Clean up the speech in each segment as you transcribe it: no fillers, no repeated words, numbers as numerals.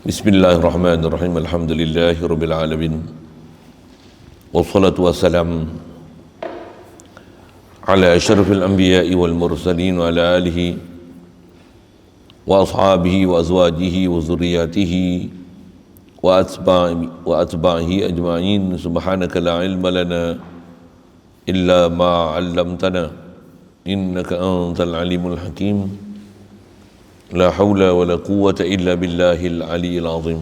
Bismillahirrahmanirrahim. Alhamdulillahi rabbil alamin. Wassalatu wassalam ala asyrafil anbiya'i wal mursalin wa ala alihi wa ashabihi wa azwajihi wa zurriyatihi wa atba'ihi ajma'in. Subhanaka la ilma lana illa ma 'allamtana innaka antal alimul hakim. La hawla wa la quwwata illa billahil aliyyil azim.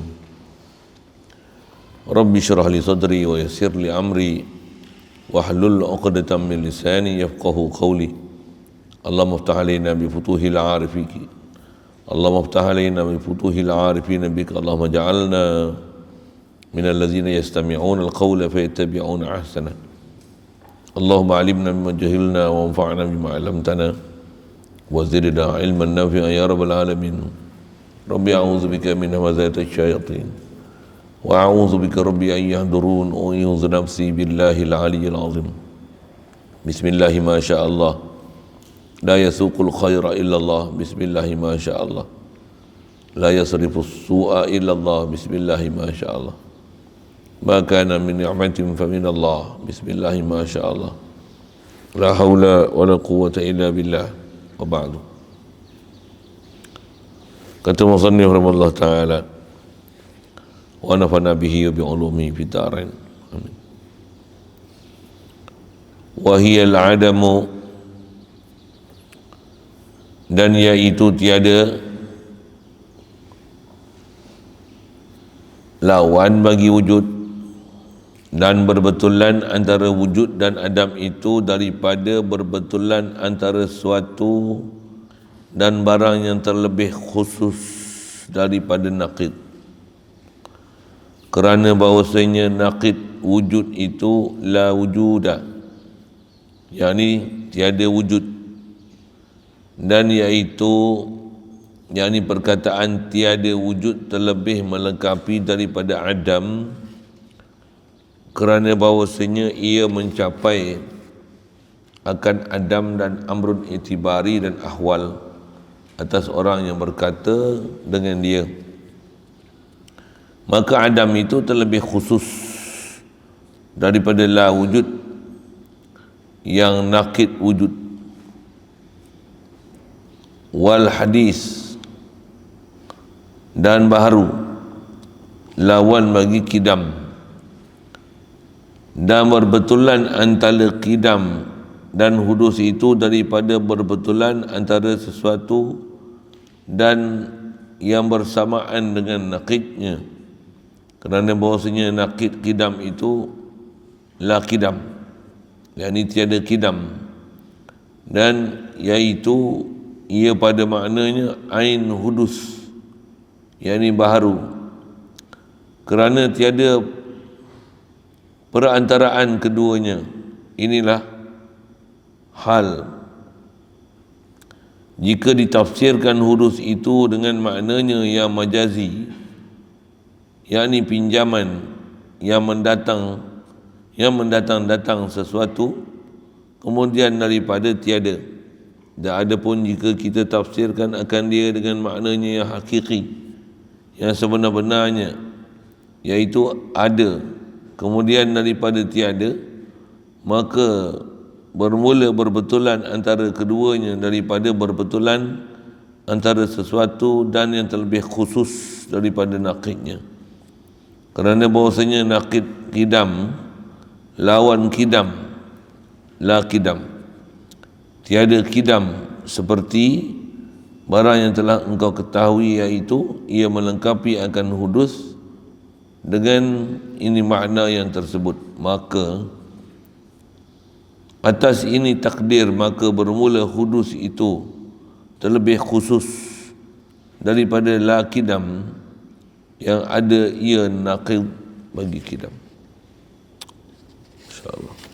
Rabbi syrah li sadri wa yassir li amri wahlul 'uqdatam min lisani yafqahu qawli. Allahumma iftah alaina bi futuhil 'arifin. Allahumma iftah alaina bi futuhil 'arifin bika. Allahumma ja'alna minal ladzina yastami'una al-qawla fayattabi'una ahsana. Allahumma 'allimna mimma jahilna wa anfa'na bima 'allamtana wa zidna ilman nafi'an ya rabbal alamin. Rabbi a'udzu bika min hamazati syayatin wa a'udzu bika rabbi an yahdurun. U'idzu nafsi billahil aliyyil azim. Bismillahi ma syaa Allah, la yasuqul khaira illa Allah. Bismillahi ma syaa Allah, la yasrifus su'a illa Allah. Bismillahi ma syaa Allah, ma kana min ni'matin fa min Allah. Bismillahi ma syaa Allah, la haula wa la quwwata illa billah. Wa ba'du. Kata musannif rahimahullah ta'ala, wa nafa'na bihi wa bi'ulumi fi darain. Amin. Wa hiya al-'adamu, dan yaitu tiada lawan bagi wujud, dan berbetulan antara wujud dan adam itu daripada berbetulan antara suatu dan barang yang terlebih khusus daripada naqid. Kerana bahawasanya naqid wujud itu la wujuda, yakni tiada wujud, dan iaitu yakni perkataan tiada wujud terlebih melengkapi daripada adam, kerana bahawasanya ia mencapai akan adam dan amrun itibari dan ahwal atas orang yang berkata dengan dia. Maka adam itu terlebih khusus daripada la wujud yang nakid wujud. Wal hadis, dan baharu lawan bagi kidam, dan berbetulan antara kidam dan hudus itu daripada berbetulan antara sesuatu dan yang bersamaan dengan naqidnya. Kerana bahawasanya naqid kidam itu la kidam, yakni tiada kidam, dan iaitu ia pada maknanya ain hudus, yakni baharu. Kerana tiada perantaraan keduanya. Inilah hal jika ditafsirkan hudus itu dengan maknanya yang majazi, yakni pinjaman yang mendatang sesuatu kemudian daripada tiada. Dan adapun jika kita tafsirkan akan dia dengan maknanya yang hakiki, yang sebenar-benarnya, iaitu ada kemudian daripada tiada, maka bermula berbetulan antara keduanya daripada berbetulan antara sesuatu dan yang terlebih khusus daripada naqidnya. Kerana bahawasanya naqid kidam lawan kidam la kidam, tiada kidam seperti barang yang telah engkau ketahui, iaitu ia melengkapi akan hudus. Dengan ini makna yang tersebut, maka atas ini takdir, maka bermula hudus itu terlebih khusus daripada la kidam yang ada ia naqid bagi kidam. InsyaAllah.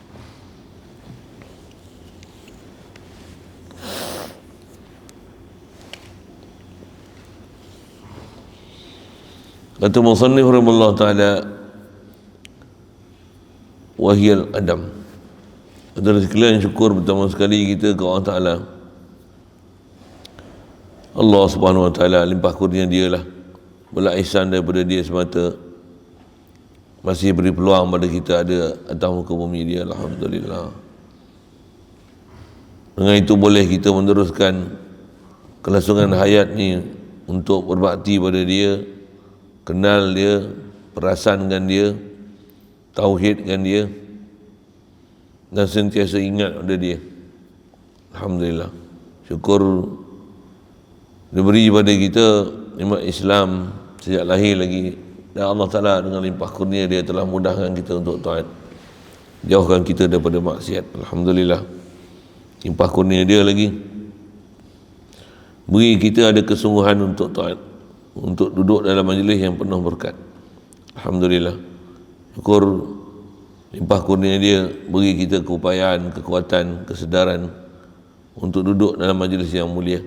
Kata musannif rahimahullah ta'ala, wahiyal adam. Saudara sekalian, syukur pertama sekali kita ke Allah Ta'ala. Allah Subhanahu Wa Ta'ala limpah kurnia dia lah belas ihsan daripada dia semata. Masih beri peluang pada kita ada atas muka bumi dia, alhamdulillah. Dengan itu boleh kita meneruskan kelangsungan hayat ni untuk berbakti pada dia, kenal dia, perasankan dia, tauhidkan dia, dan sentiasa ingat pada dia. Alhamdulillah. Syukur diberi pada kita nikmat Islam sejak lahir lagi, dan Allah Ta'ala dengan limpah kurnia dia telah mudahkan kita untuk taat, jauhkan kita daripada maksiat. Alhamdulillah, limpah kurnia dia lagi beri kita ada kesungguhan untuk taat, untuk duduk dalam majlis yang penuh berkat. Alhamdulillah, syukur limpah kurnia dia beri kita keupayaan, kekuatan, kesedaran untuk duduk dalam majlis yang mulia.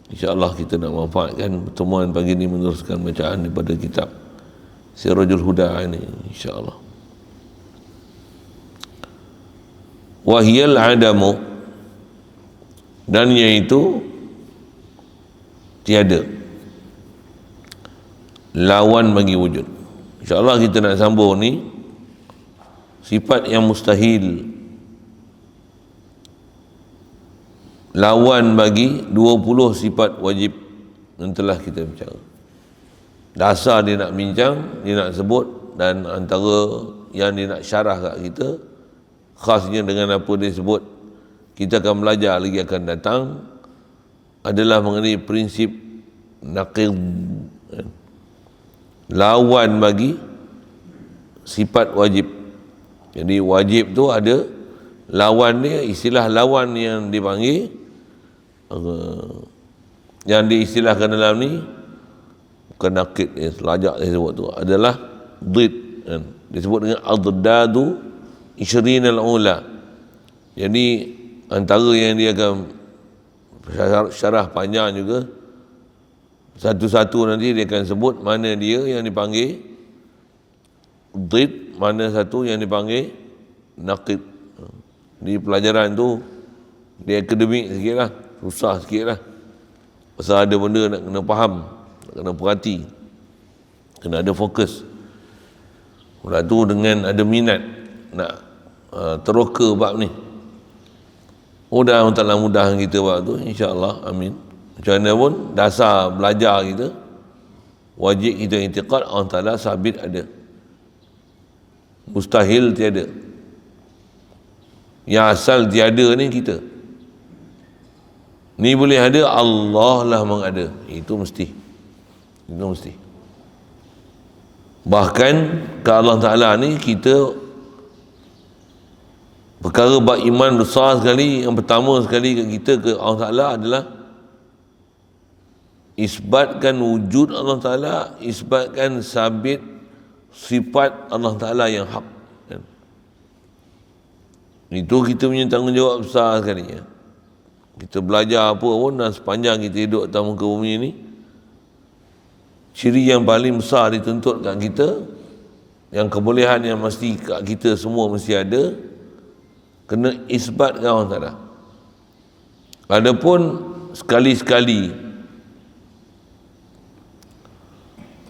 InsyaAllah kita nak manfaatkan pertemuan pagi ini meneruskan bacaan daripada kitab Sirajul Huda ini, insyaAllah. Wahiyal adamu, dan iaitu tiada, lawan bagi wujud. InsyaAllah kita nak sambung ni sifat yang mustahil, lawan bagi 20 sifat wajib yang telah kita bincang. Dasar dia nak bincang, dia nak sebut, dan antara yang dia nak syarah kat kita, khasnya dengan apa dia sebut, kita akan belajar lagi akan datang, adalah mengenai prinsip naqid, lawan bagi sifat wajib. Jadi wajib tu ada lawan dia, istilah lawan yang dipanggil, yang diistilahkan dalam ni, bukan naqid, selajak dia sebut tu adalah did, kan? Disebut dengan adadadu isyrinal ula. Jadi antara yang dia akan syarah panjang juga, satu-satu nanti dia akan sebut mana dia yang dipanggil did, mana satu yang dipanggil naqid. Di pelajaran tu dia akademik sikit lah, susah sikit lah, pasal ada benda nak kena faham, nak kena perhati, kena ada fokus. Pula tu dengan ada minat nak teroka bab ni. Mudah Allah Ta'ala mudahkan kita bab tu, insyaAllah, amin. Macam mana pun dasar belajar kita, wajib kita i'tiqad Allah Ta'ala sabit ada, mustahil tiada. Yang asal tiada ni kita ni boleh ada, Allah lah mengada, itu mesti, itu mesti. Bahkan ke Allah Ta'ala ni kita, perkara bab iman besar sekali, yang pertama sekali kat kita ke Allah Ta'ala adalah isbatkan wujud Allah Ta'ala, isbatkan sabit sifat Allah Ta'ala yang hak. Itu kita punya tanggungjawab besar sekali, ya. Kita belajar apa pun, dan sepanjang kita hidup atas muka bumi ni, ciri yang paling besar dituntut kat kita, yang kebolehan yang mesti kat kita semua mesti ada, kena isbatkan Allah Ta'ala. Adapun sekali-sekali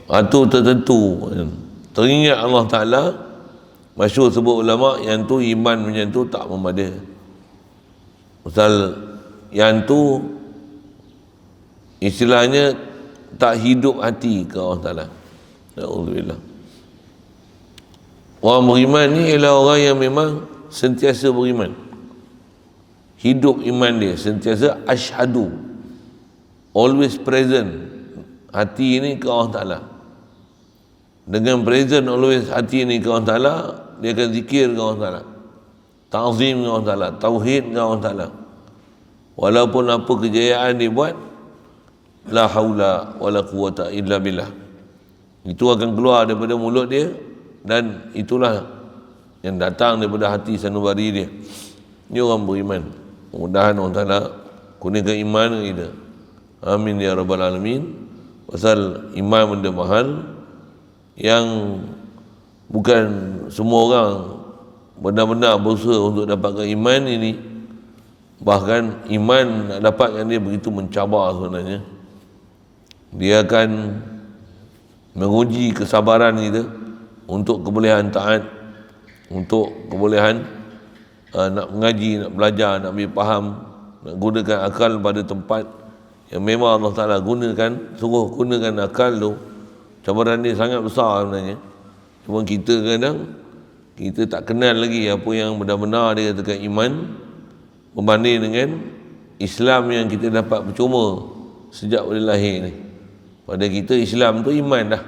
atau tertentu teringat Allah Ta'ala, masyhur sebut ulama, yang tu iman macam tu tak memadai. Misal yang tu istilahnya tak hidup hati ke Allah Ta'ala. Alhamdulillah. Orang beriman ni ialah orang yang memang sentiasa beriman, hidup iman dia sentiasa asyhadu, always present hati ini ke Allah Ta'ala. Dengan present always hati ini ke Allah Ta'ala, dia akan zikir ke Allah Ta'ala, ta'zim ke Allah Ta'ala, tauhid ke Allah Ta'ala. Walaupun apa kejayaan dia buat, la haula wala quwata illa billah, itu akan keluar daripada mulut dia, dan itulah yang datang daripada hati sanubari dia. Ini orang beriman. Mudah-mudahan Allah Ta'ala kurniakan iman kita. Amin ya rabbal alamin. Pasal iman benda mahal yang bukan semua orang benar-benar berusaha untuk dapatkan iman ini. Bahkan iman nak dapatkan dia begitu mencabar sebenarnya. Dia akan menguji kesabaran kita untuk kebolehan taat, untuk kebolehan nak mengaji, nak belajar, nak ambil faham, nak gunakan akal pada tempat yang memang Allah Ta'ala suruh gunakan akal tu. Cabaran dia sangat besar sebenarnya. Cuma kita kadang kita tak kenal lagi apa yang benar-benar dia katakan iman berbanding dengan Islam yang kita dapat percuma sejak dari lahir ni. Pada kita Islam tu iman dah.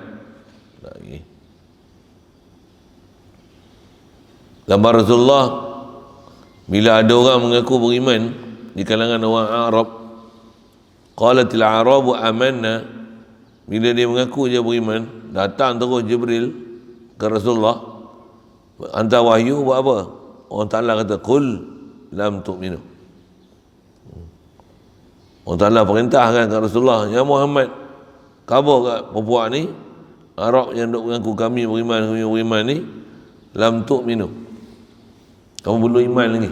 Gambar Rasulullah, bila ada orang mengaku beriman di kalangan orang Arab, qalatil Arabu amanna, bila dia mengaku dia beriman, datang terus Jibril ke Rasulullah, hantar wahyu buat apa? Allah Ta'ala kata qul lam tu'minu. Allah Ta'ala perintahkan ke Rasulullah, ya Muhammad, khabar kat perempuan ni Arab yang duk mengaku kami beriman ni, lam tu'minu, kamu belum iman lagi.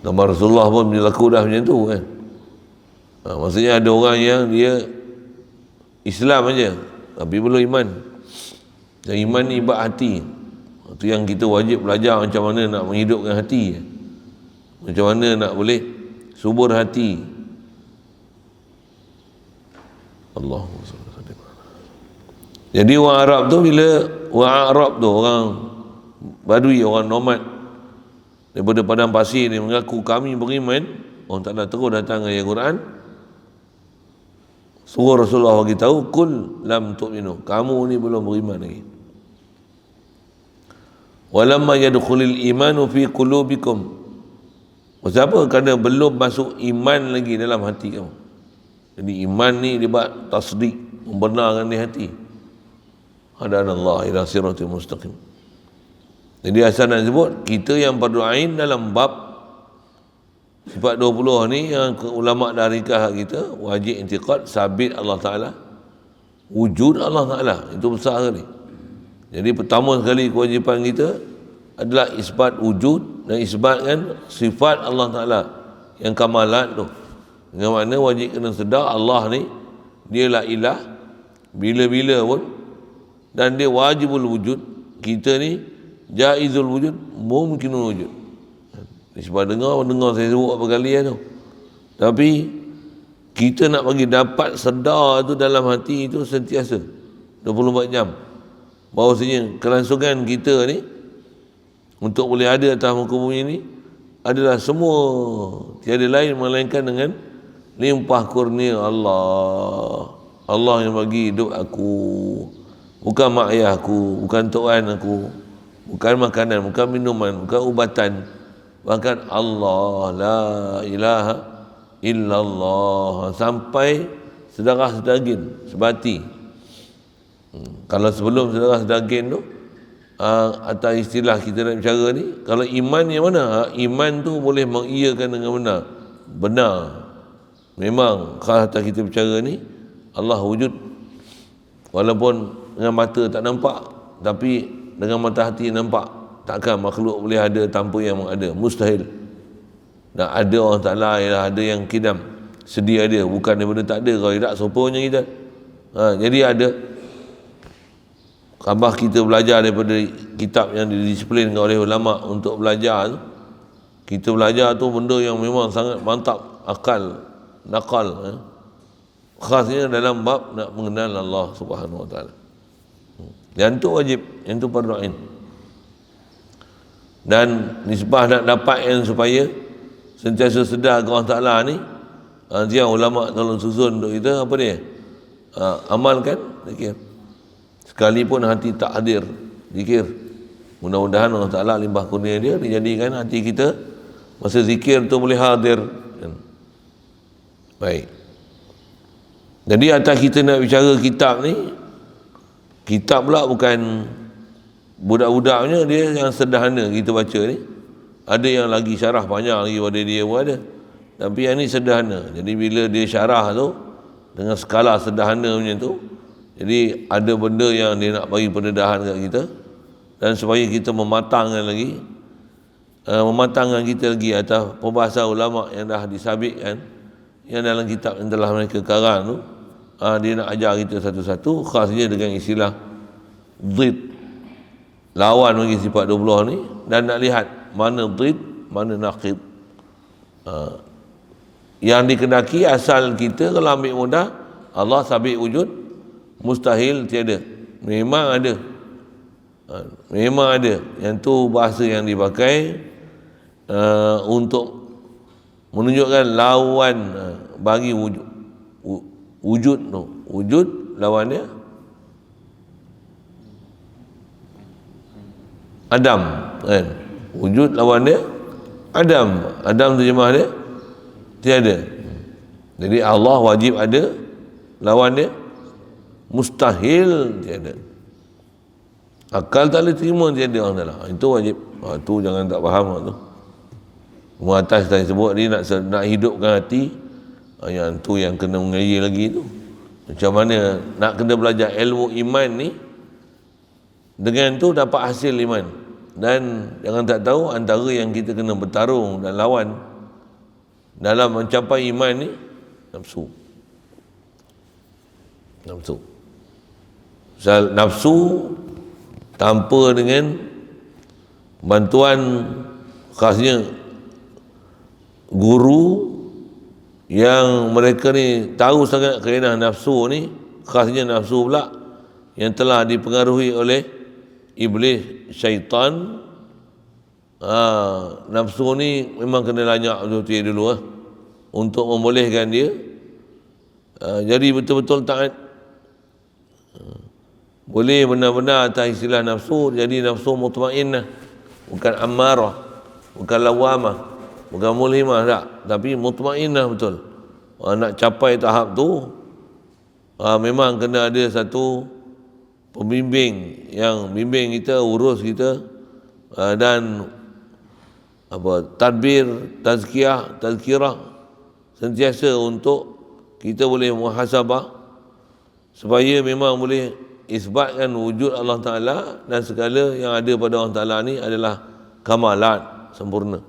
Gambar Rasulullah pun berlaku dah macam tu kan. Maksudnya ada orang yang dia Islam aja tapi belum iman. Dan iman ni ibad hati. Itu yang kita wajib belajar macam mana nak menghidupkan hati, macam mana nak boleh subur hati. Allahumma salli alaihi wasallam. Jadi orang Arab tu, bila orang Arab tu, orang Badui, orang nomad daripada padang pasir ni mengaku kami beriman, orang tak nak terus datang ayat Quran, suruh Rasulullah bagi tahu kul lam tu'minu, kamu ni belum beriman lagi. Walamma yadkhulul imanu fi qulubikum, sebab kerana belum masuk iman lagi dalam hati kamu. Jadi iman ni dia buat tasdik, membenarkan di hati. Hadanallah ila siratal mustaqim. Jadi asal nak sebut, kita yang berdoain dalam bab sifat 20 ni yang ulama' dah rikah kita, wajib intiqad, sabit Allah Ta'ala, wujud Allah Ta'ala, itu besar sekali. Jadi pertama sekali kewajipan kita adalah isbat wujud dan isbatkan sifat Allah Ta'ala yang kamalat tu. Dengan makna wajib kena sedar Allah ni dialah ilah bila-bila pun, dan dia wajibul wujud. Kita ni jaizul wujud, mungkinul wujud. Sebab dengar saya sebut apa kali tu. Tapi kita nak bagi dapat sedar tu dalam hati itu sentiasa 24 jam. Bahawasanya kelangsungan kita ni untuk boleh ada atas muka bumi ni adalah semua tiada lain melainkan dengan limpah kurnia Allah. Allah yang bagi hidup aku, bukan mak ayah aku, bukan tuan aku, bukan makanan, bukan minuman, bukan ubatan, bahkan Allah, la ilaha illallah, sampai sedarah sedaging sebati. Kalau sebelum sedarah sedaging tu, atas istilah kita nak bicara ni, kalau iman yang mana? Iman tu boleh mengiyakan dengan benar. Memang kalau atas kita bicara ni, Allah wujud walaupun dengan mata tak nampak, tapi dengan mata hati nampak. Takkan makhluk boleh ada tanpa yang ada, mustahil. Dan ada Allah Ta'ala ialah ada yang kidam, sedia dia, bukan daripada tak ada. Kalau tidak, sopanya kita. Jadi ada. Khabar kita belajar daripada kitab yang didisiplinkan oleh ulama untuk belajar tu, kita belajar tu benda yang memang sangat mantap akal, nakal, khasnya dalam bab nak mengenal Allah Subhanahu Wa Ta'ala. Yang tu wajib, yang tu fardu ain. Dan nisbah nak dapat yang supaya sentiasa sedar ke Allah Ta'ala ni, yang ulama tolong susun untuk kita, apa dia? Amalkan zikir. Sekalipun hati tak hadir, zikir. Mudah-mudahan Allah Ta'ala limpah kurnia dia, dijadikan hati kita masa zikir tu boleh hadir. Baik. Jadi atas kita nak bicara kitab ni, kitab pula bukan budak-budaknya, dia yang sederhana kita baca ni. Ada yang lagi syarah panjang lagi pada dia pun ada. Tapi yang ni sederhana. Jadi bila dia syarah tu dengan skala sederhana macam tu, jadi ada benda yang dia nak bagi pendedahan kat kita, dan supaya kita mematangkan kita lagi atas perbahasan ulama yang dah disabitkan, yang dalam kitab yang telah mereka karang tu, dia nak ajar kita satu-satu, khasnya dengan istilah dhid, lawan bagi sifat 20 ni, dan nak lihat mana dhid, mana naqid. Yang dikenaki asal kita, kalau ambil mudah, Allah sabit wujud, mustahil tiada. Memang ada. Memang ada. Yang tu bahasa yang dipakai untuk menunjukkan lawan bagi wujud. Wujud tu. Wujud lawan dia Adam, kan? Wujud lawan dia Adam. Adam terjemah dia tiada. Jadi Allah wajib ada, lawan dia mustahil tiada. Akal tak boleh terima tiada orang Taala. Itu wajib. Tu jangan tak faham tu. Rumah atas tadi sebut ni nak hidupkan hati, yang tu yang kena mengaji lagi tu. Macam mana nak kena belajar ilmu iman ni, dengan tu dapat hasil iman. Dan jangan tak tahu, antara yang kita kena bertarung dan lawan dalam mencapai iman ni, nafsu. Nafsu tanpa dengan bantuan khasnya guru yang mereka ni tahu sangat kaedah nafsu ni, khasnya nafsu pula yang telah dipengaruhi oleh iblis, syaitan. Nafsu ni memang kena lanyak betul-betul dulu untuk membolehkan dia jadi betul-betul taat. Boleh benar-benar atas istilah nafsu, jadi nafsu mutmainnah, bukan ammarah, bukan lawamah, bukan mulhimah, tak, tapi mutmainnah betul. Nak capai tahap tu memang kena ada satu pembimbing yang bimbing kita, urus kita, dan tadbir, tazkirah sentiasa untuk kita boleh muhasabah, supaya memang boleh isbatkan wujud Allah Ta'ala, dan segala yang ada pada Allah Ta'ala ni adalah kamalat, sempurna.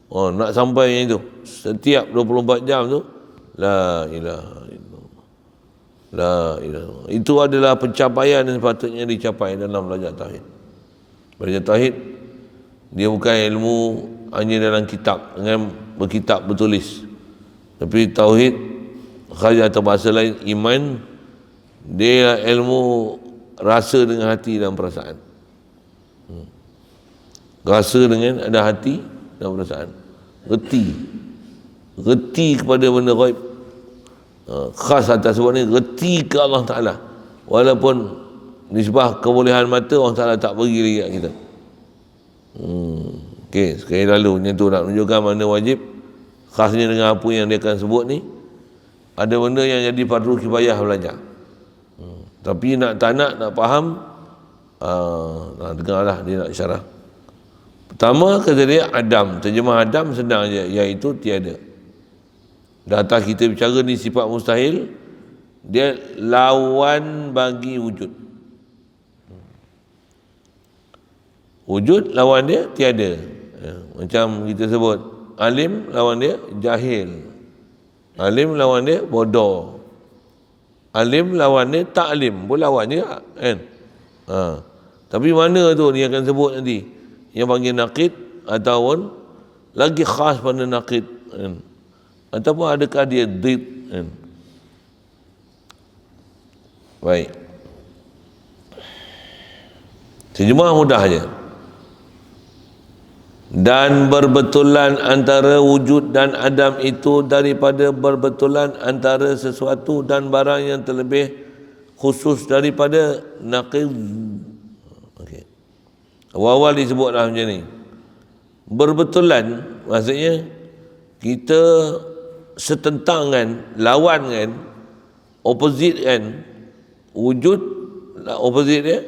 Nak sampai yang itu setiap 24 jam tu, la ilaha illallah, la ilaha. Itu adalah pencapaian yang sepatutnya dicapai dalam belajar tauhid. Belajar tauhid dia bukan ilmu hanya dalam kitab dengan berkitab bertulis, tapi tauhid khas atau bahasa lain iman, dia ilmu rasa dengan hati dan perasaan. Rasa dengan ada hati dan perasaan. Reti kepada benda ghaib. Khas atas sebab ni, reti ke Allah Ta'ala. Walaupun nisbah kebolehan mata Allah Ta'ala tak bagi lagi kat kita. Okey, sekali lalu yang tu nak menunjukkan mana wajib. Khasnya dengan apa yang dia akan sebut ni, ada benda yang jadi fardu kifayah belajar. Tapi nak tak nak faham, dengarlah dia nak syarah. Pertama kata dia Adam, terjemah Adam senang je, iaitu tiada. Dah atas kita bicara ni sifat mustahil, dia lawan bagi wujud. Wujud lawan dia tiada. Macam kita sebut alim lawan dia jahil, alim lawan dia bodoh, alim lawan dia taklim, pun lawan je kan. Tapi mana tu dia akan sebut nanti, yang panggil naqid, ataupun lagi khas pada naqid kan? Ataupun adakah dia dhid kan? Baik, terjemah mudah aja. Dan berbetulan antara wujud dan adam itu daripada berbetulan antara sesuatu dan barang yang terlebih khusus daripada naqid. Okey, awal-awal disebutlah macam ni. Berbetulan maksudnya kita setentangan, lawan kan, opposite kan. Wujud opposite dia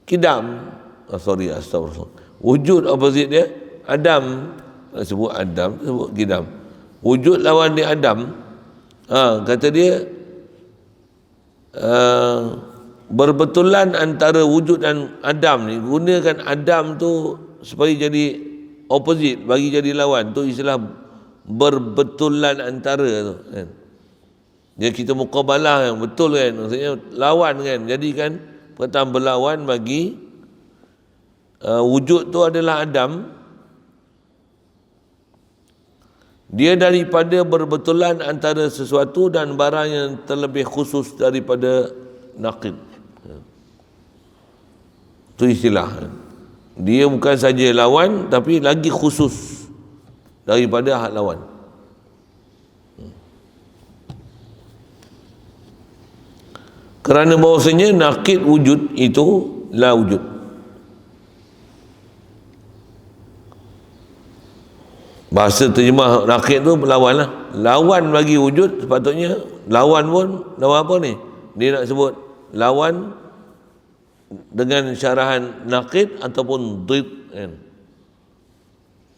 kidam. Astagfirullah. Wujud opposite dia Adam. Sebut Adam, sebut kidam. Wujud lawan dia Adam. Kata dia berbetulan antara wujud dan Adam ni. Gunakan Adam tu supaya jadi opposite, bagi jadi lawan. Tu istilah berbetulan antara tu kan. Dia kita muqabalah kan, betul kan, maksudnya lawan kan. Jadi kan perkataan berlawan bagi wujud tu adalah Adam. Dia daripada berbetulan antara sesuatu dan barang yang terlebih khusus daripada naqid. Itu istilah. Dia bukan saja lawan tapi lagi khusus daripada hak lawan. Kerana bahawasanya naqid wujud itu la wujud. Bahasa terjemah naqid tu lawan lah. Lawan bagi wujud, sepatutnya lawan pun, lawan apa ni? Dia nak sebut lawan dengan syarahan naqid ataupun did kan.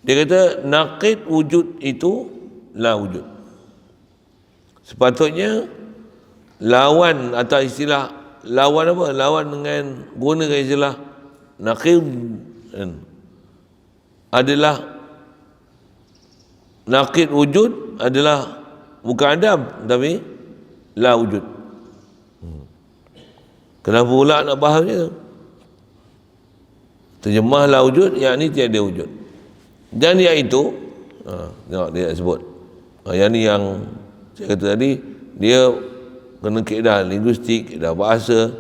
Dia kata naqid wujud itu la wujud. Sepatutnya lawan atau istilah lawan apa? Lawan dengan gunakan istilah naqid kan, adalah naqid wujud adalah bukan Adam tapi la wujud. Kenapa pula nak bahasnya tu? Terjemah la wujud yakni tiada wujud. Dan iaitu tengok dia nak sebut. Yang ni yang saya kata tadi, dia kena kaedah linguistik, kaedah bahasa,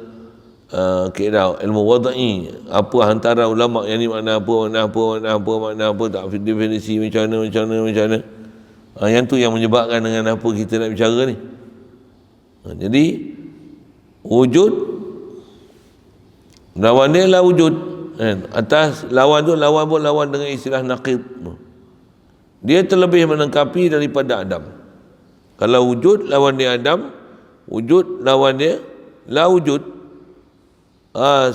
kaedah ilmu wadai, apa antara ulama yang ni makna apa, tak definisi macam mana. Yang tu yang menyebabkan dengan apa kita nak bicara ni. Jadi wujud lawan dia lah wujud kan. Atas lawan tu, lawan pun lawan dengan istilah naqid. Dia terlebih melengkapi daripada Adam. Kalau wujud lawan dia Adam, wujud lawan dia la wujud.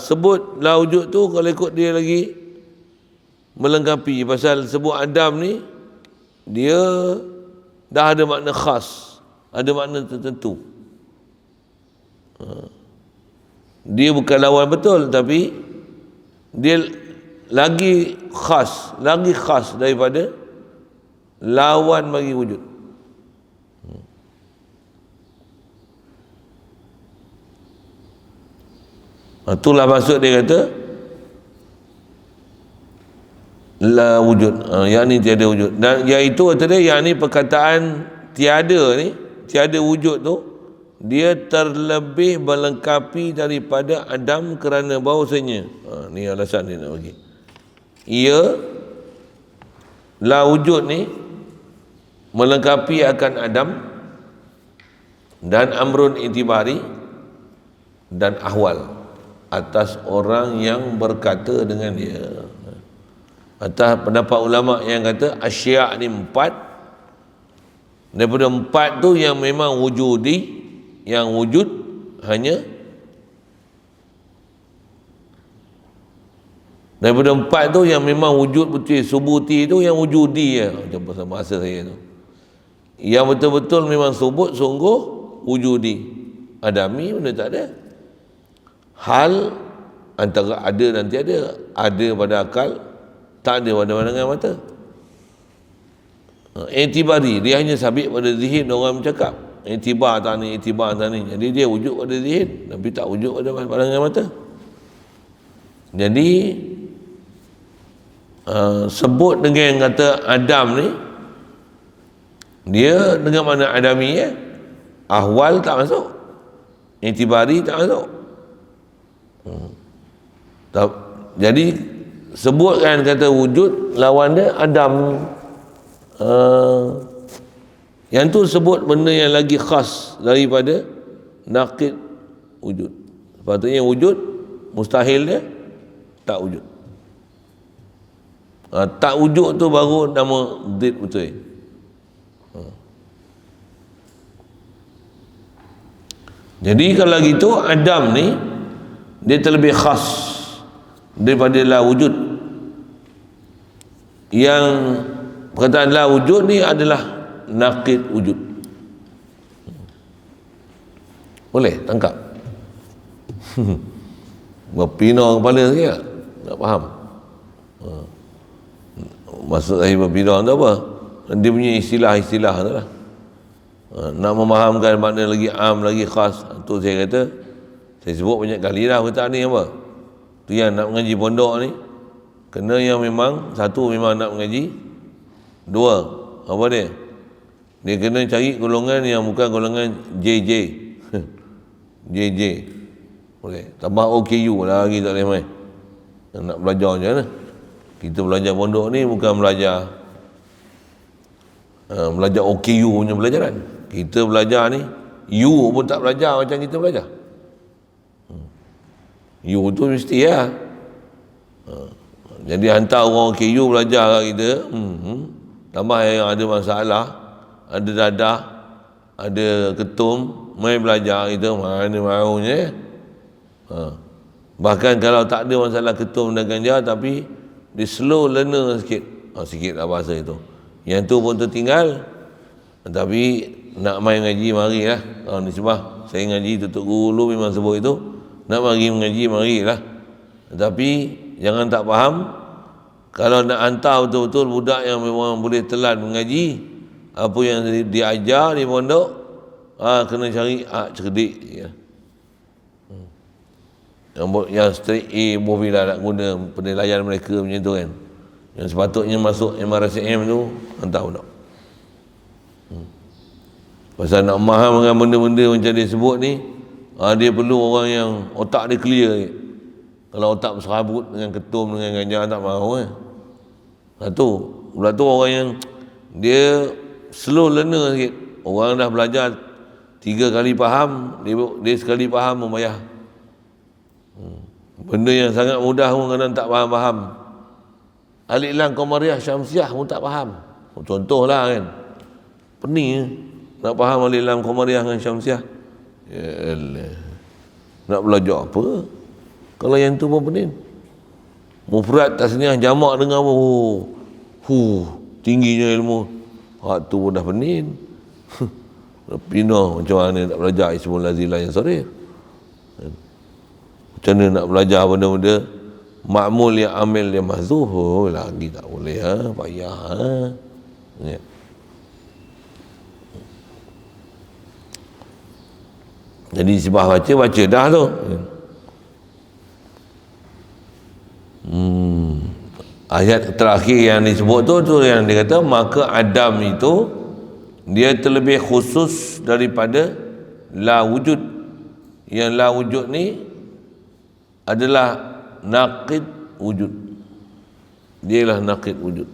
Sebut la wujud tu kalau ikut dia lagi melengkapi, pasal sebut Adam ni dia dah ada makna khas, ada makna tertentu. Dia bukan lawan betul tapi dia lagi khas daripada lawan bagi wujud. Itulah maksud dia kata la wujud, yakni tiada wujud. Dan iaitu kata dia, yakni perkataan tiada ni, tiada wujud tu, dia terlebih melengkapi daripada Adam kerana bahawasanya ni alasan dia nak bagi. Ia la wujud ni melengkapi akan Adam dan amrun itibari dan ahwal atas orang yang berkata dengan dia. Atas pendapat ulama yang kata asya' ni 4. Daripada 4 tu yang memang wujudi, yang wujud hanya daripada 4 tu yang memang wujud betul, subuti tu yang wujudi ya. Macam bahasa saya tu. Yang betul-betul memang subut sungguh wujudi. Adami benda tak ada. Hal antara ada dan tiada, ada pada akal, tak ada pada pandangan mata. Itibari, dia hanya sabit pada zihin orang bercakap. Itibar tak ni. Jadi dia wujud pada zihin tapi tak wujud pada pandangan mata. Jadi sebut dengan kata Adam ni, dia dengan makna adami ya. Ahwal tak masuk, itibari tak masuk. Jadi sebutkan kata wujud, lawan dia Adam. Yang tu sebut benda yang lagi khas daripada naqid wujud. Sepatutnya wujud, mustahil dia tak wujud. Tak wujud tu baru nama did betul. Jadi kalau gitu Adam ni dia terlebih khas daripada la wujud. Yang perkataan la wujud ni adalah naqid wujud. Boleh tangkap? Berpindah kepala saya tak faham. Maksud saya berpindah tu apa? Dia punya istilah-istilah tu lah. Nak memahamkan makna lagi am, lagi khas, tu saya kata, saya sebut banyak kali dah kata ni apa. Tu yang nak mengaji pondok ni, kena yang memang, satu memang nak mengaji, dua, apa dia? Dia kena cari golongan yang bukan golongan JJ. JJ. Boleh. Tambah OKU lagi tak boleh main. Nak belajar macam mana? Kita belajar pondok ni bukan belajar OKU punya pelajaran. Kita belajar ni, U pun tak belajar macam kita belajar. U tu mesti lah. Jadi hantar orang OKU belajar kat kita, tambah yang ada masalah, ada dadah, ada ketum, main belajar kita, mana maunya. Bahkan kalau tak ada masalah ketum dan ganjar, tapi dia slow learner sikit, sikit lah bahasa itu, yang tu pun tertinggal. Tapi nak main ngaji, marilah. Ni sebab saya ngaji tutup guru memang sebut itu, nak mari mengaji, marilah. Tapi jangan tak faham. Kalau nak hantar betul-betul budak yang memang boleh telan mengaji, apa yang diajar di pondok, kena cari cerdik ya. Yang straight A boleh lah nak guna penilaian mereka macam tu kan. Yang sepatutnya masuk MRSM tu hantar budak. Pasal nak faham dengan benda-benda macam dia sebut ni, dia perlu orang yang otak dia clear. Kalau otak berserabut dengan ketum, dengan ganjar, tak mahu satu. Pula tu orang yang dia slow learner sikit. Orang dah belajar 3 kali faham, dia sekali faham membayar. Benda yang sangat mudah pun kadang tak faham-faham. Alif lam qamariyah syamsiah pun tak faham. Contohlah kan, pening nak faham alif lam qamariyah dengan syamsiah. Ya Allah, nak belajar apa kalau yang tu pun pening. Mufrad, tasniah, jamak dengan apa, tingginya ilmu. Hak tu pun dah pening. Pindah macam mana nak belajar ismul lazilah yang sarif. Macam mana nak belajar benda-benda ma'mul yang amil yang mahzuh, lagi tak boleh, payah. Ya. Jadi sebab baca dah tu. Ayat terakhir yang disebut tu yang dia kata, maka Adam itu dia terlebih khusus daripada la wujud. Yang la wujud ni adalah naqid wujud. Dialah naqid wujud.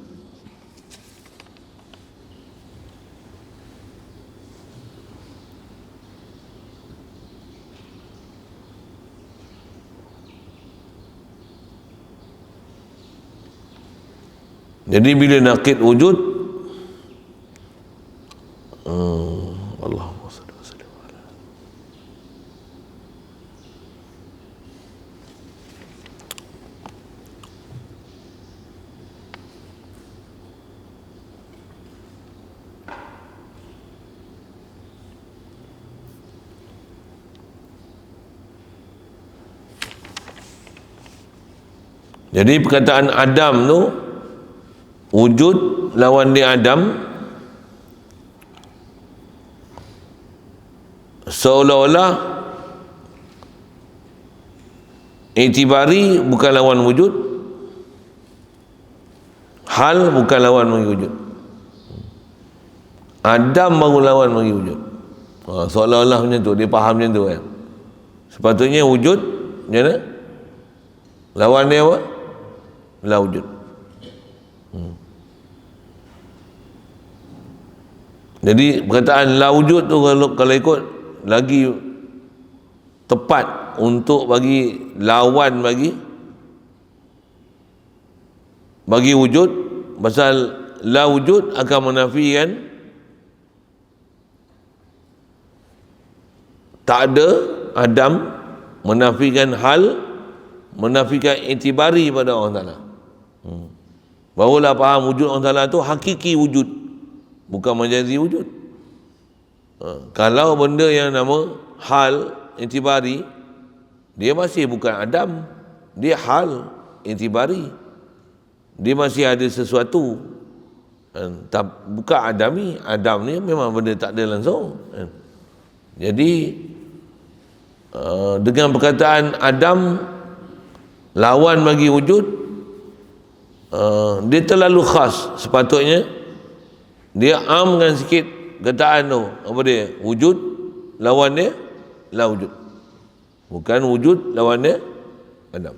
Jadi bila naqid wujud, Allahumma salli wa sallim ala. Jadi perkataan Adam tu, wujud lawan dia Adam, seolah-olah itibari bukan lawan wujud, hal bukan lawan bagi wujud. Adam baru lawan bagi wujud. Seolah-olah macam tu, dia faham macam tu kan. Sepatutnya wujud macam mana? Lawan dia apa? La wujud. Jadi perkataan la wujud tu kalau ikut lagi tepat untuk bagi lawan bagi wujud. Pasal la wujud akan menafikan tak ada Adam, menafikan hal, menafikan itibari pada Allah Ta'ala. Barulah faham wujud Allah Ta'ala tu hakiki wujud, bukan majazi wujud. Kalau benda yang nama hal itibari, dia masih bukan Adam, dia hal itibari, dia masih ada sesuatu Bukan adami. Adam ni memang benda tak ada langsung. Jadi dengan perkataan Adam lawan bagi wujud, dia terlalu khas. Sepatutnya dia amkan sikit kataan tu. Apa dia? Wujud lawan dia la wujud, bukan wujud lawan dia Adam.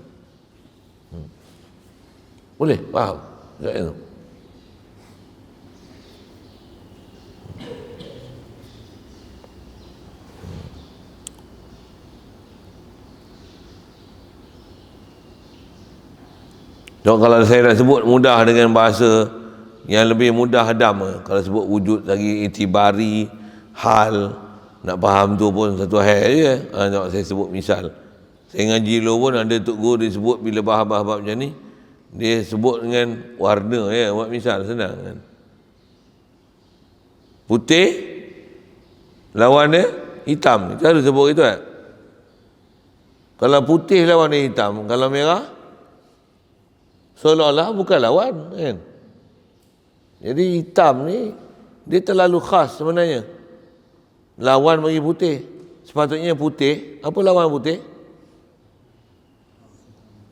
Boleh faham tak itu? So, kalau saya nak sebut mudah dengan bahasa yang lebih mudah Adam, kalau sebut wujud lagi itibari hal, nak faham tu pun satu hal je. Nak saya sebut misal, saya ngaji dulu pun ada Tok Guru dia sebut bila bahas-bahas macam ni, dia sebut dengan warna ya, buat misal senang kan. Putih lawan dia hitam, kita harus sebut itu kan. Kalau putih lawan dia hitam, kalau merah seolah-olah bukan lawan kan. Jadi hitam ni dia terlalu khas sebenarnya, lawan bagi putih. Sepatutnya putih, apa lawan putih?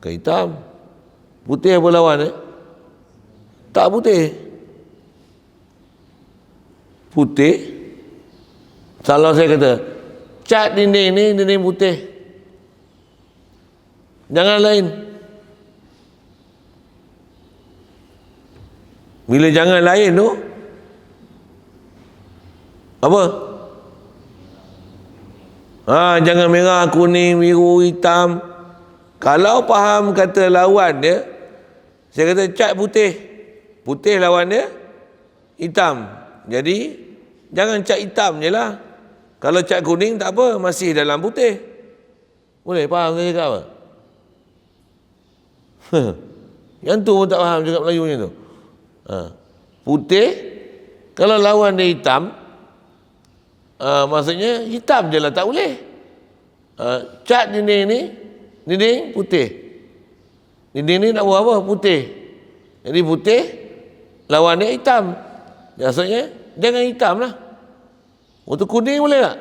Ke hitam. Putih apa lawan tak putih. Putih, kalau saya kata cat dinding ni dinding putih, jangan lain. Bila jangan lain tu apa? Jangan merah, kuning, biru, hitam. Kalau faham kata lawan dia, saya kata cat putih, putih lawan dia hitam. Jadi jangan cat hitam je lah. Kalau cat kuning tak apa, masih dalam putih. Boleh faham saya cakap apa? Yang tu pun tak faham cakap Melayunya tu. Putih kalau lawan dia hitam, maksudnya hitam je lah, tak boleh. Cat dinding ni dinding putih, dinding ni nak buat apa? Putih. Jadi putih lawan dia hitam, maksudnya jangan hitam lah. Waktu kuning boleh tak?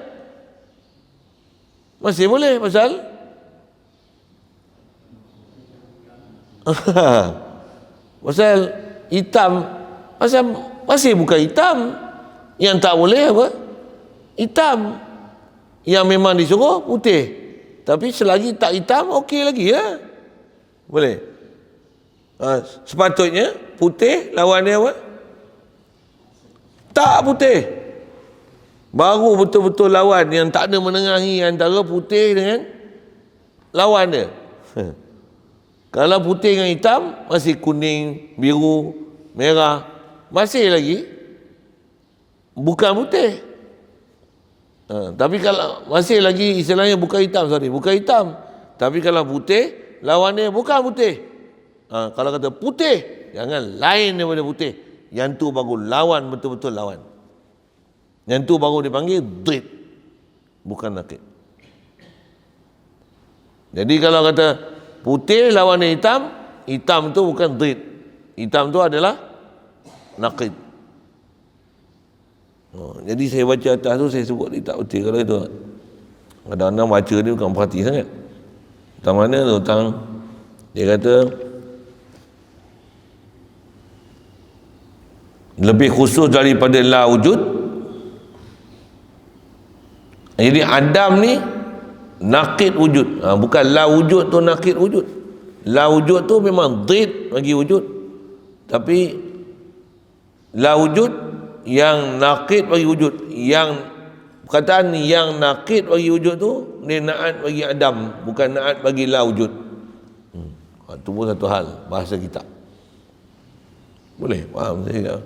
Masih boleh, pasal pasal hitam, pasal masih bukan hitam. Yang tak boleh apa? Hitam. Yang memang disuruh putih. Tapi selagi tak hitam, okey lagi lah. Boleh. Sepatutnya putih lawan dia apa? Tak putih. Baru betul-betul lawan, yang tak ada menengahi antara putih dengan lawan dia. Kalau putih dengan hitam, masih kuning, biru, merah, masih lagi bukan putih. Tapi kalau masih lagi istilahnya bukan hitam, bukan hitam. Tapi kalau putih, lawan dia bukan putih. Kalau kata putih, jangan lain daripada putih. Yang tu baru lawan, betul-betul lawan. Yang tu baru dipanggil dhid, bukan naqid. Jadi kalau kata putih lawan hitam, hitam tu bukan dhid. Hitam tu adalah naqid. Jadi saya baca atas tu, saya sebut dia tak betul kalau itu. Kadang-kadang baca dia bukan perhati sangat. Tentang mana tu? Tentang dia kata lebih khusus daripada la wujud. Jadi Adam ni naqid wujud. Bukan la wujud tu naqid wujud. La wujud tu memang dhid bagi wujud. Tapi la wujud yang naqid bagi wujud. Yang perkataan yang naqid bagi wujud tu dia naat bagi Adam, bukan naat bagi la wujud. Itu pun satu hal bahasa kita. Boleh faham saya tak?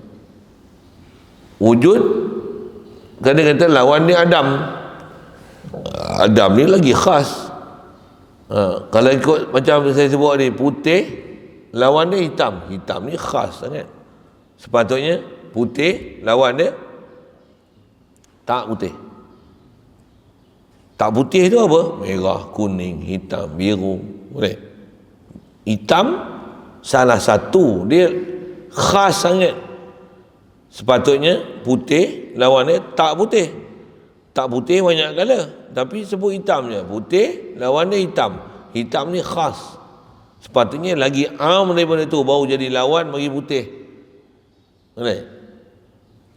Wujud kata-kata lawan dia Adam. Adam ni lagi khas. Kalau ikut macam saya sebut ni, putih lawan dia hitam. Hitam ni khas sangat. Sepatutnya putih lawan dia tak putih. Tak putih tu apa? Merah, kuning, hitam, biru. Boleh. Hitam salah satu, dia khas sangat. Sepatutnya putih lawannya tak putih. Tak putih banyak kala, tapi sebut hitam je. Putih lawannya hitam. Hitam ni khas. Sepatutnya lagi am daripada tu, baru jadi lawan bagi putih. Boleh?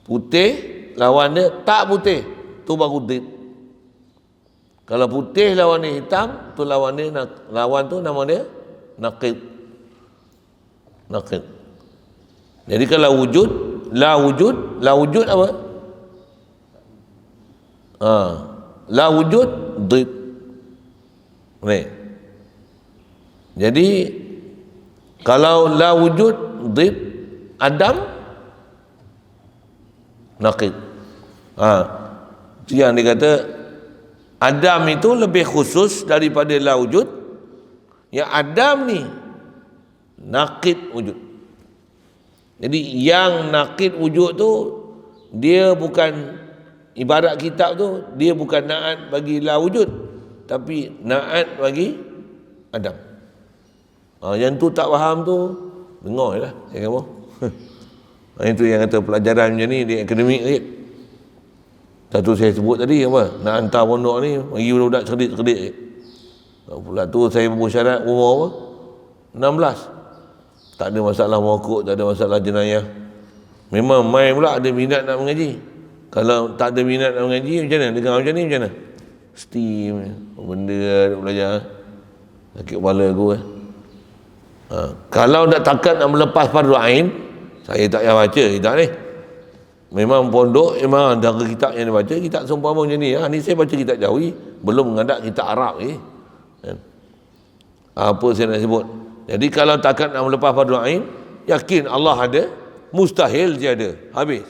Putih lawannya tak putih, tu baru did. Kalau putih lawannya hitam, tu lawan tu nama dia naqid. Naqid. Jadi kalau wujud, la wujud apa? La wujud did. Boleh? Jadi kalau la wujud did adam naqid. Itu yang dikata adam itu lebih khusus daripada la wujud. Yang adam ni naqid wujud. Jadi yang naqid wujud tu dia bukan, ibarat kitab tu dia bukan naat bagi la wujud, tapi naat bagi adam. Yang tu tak faham tu dengar je lah saya kata. Itu yang kata pelajaran macam ni di akademik ni. Satu saya sebut tadi apa, nak hantar pondok ni bagi budak-budak cerdik-cerdik. Pula tu saya bersyarat umur apa? 16. Tak ada masalah mokok, tak ada masalah jenayah. Memang mai pula ada minat nak mengaji. Kalau tak ada minat nak mengaji macam mana? Dengar macam ni macam mana? Steam benda nak belajar. Sakit kepala aku Kalau nak takat nak melepas fardu ain, saya tak payah baca kitab ni. Memang pondok memang antara kitab yang dia baca kitab seumpama macam ni. Ni saya baca kitab Jawi, belum mengadap kitab Arab ni. Apa saya nak sebut? Jadi kalau takat nak melepas fardu ain, yakin Allah ada, mustahil tiada. Habis.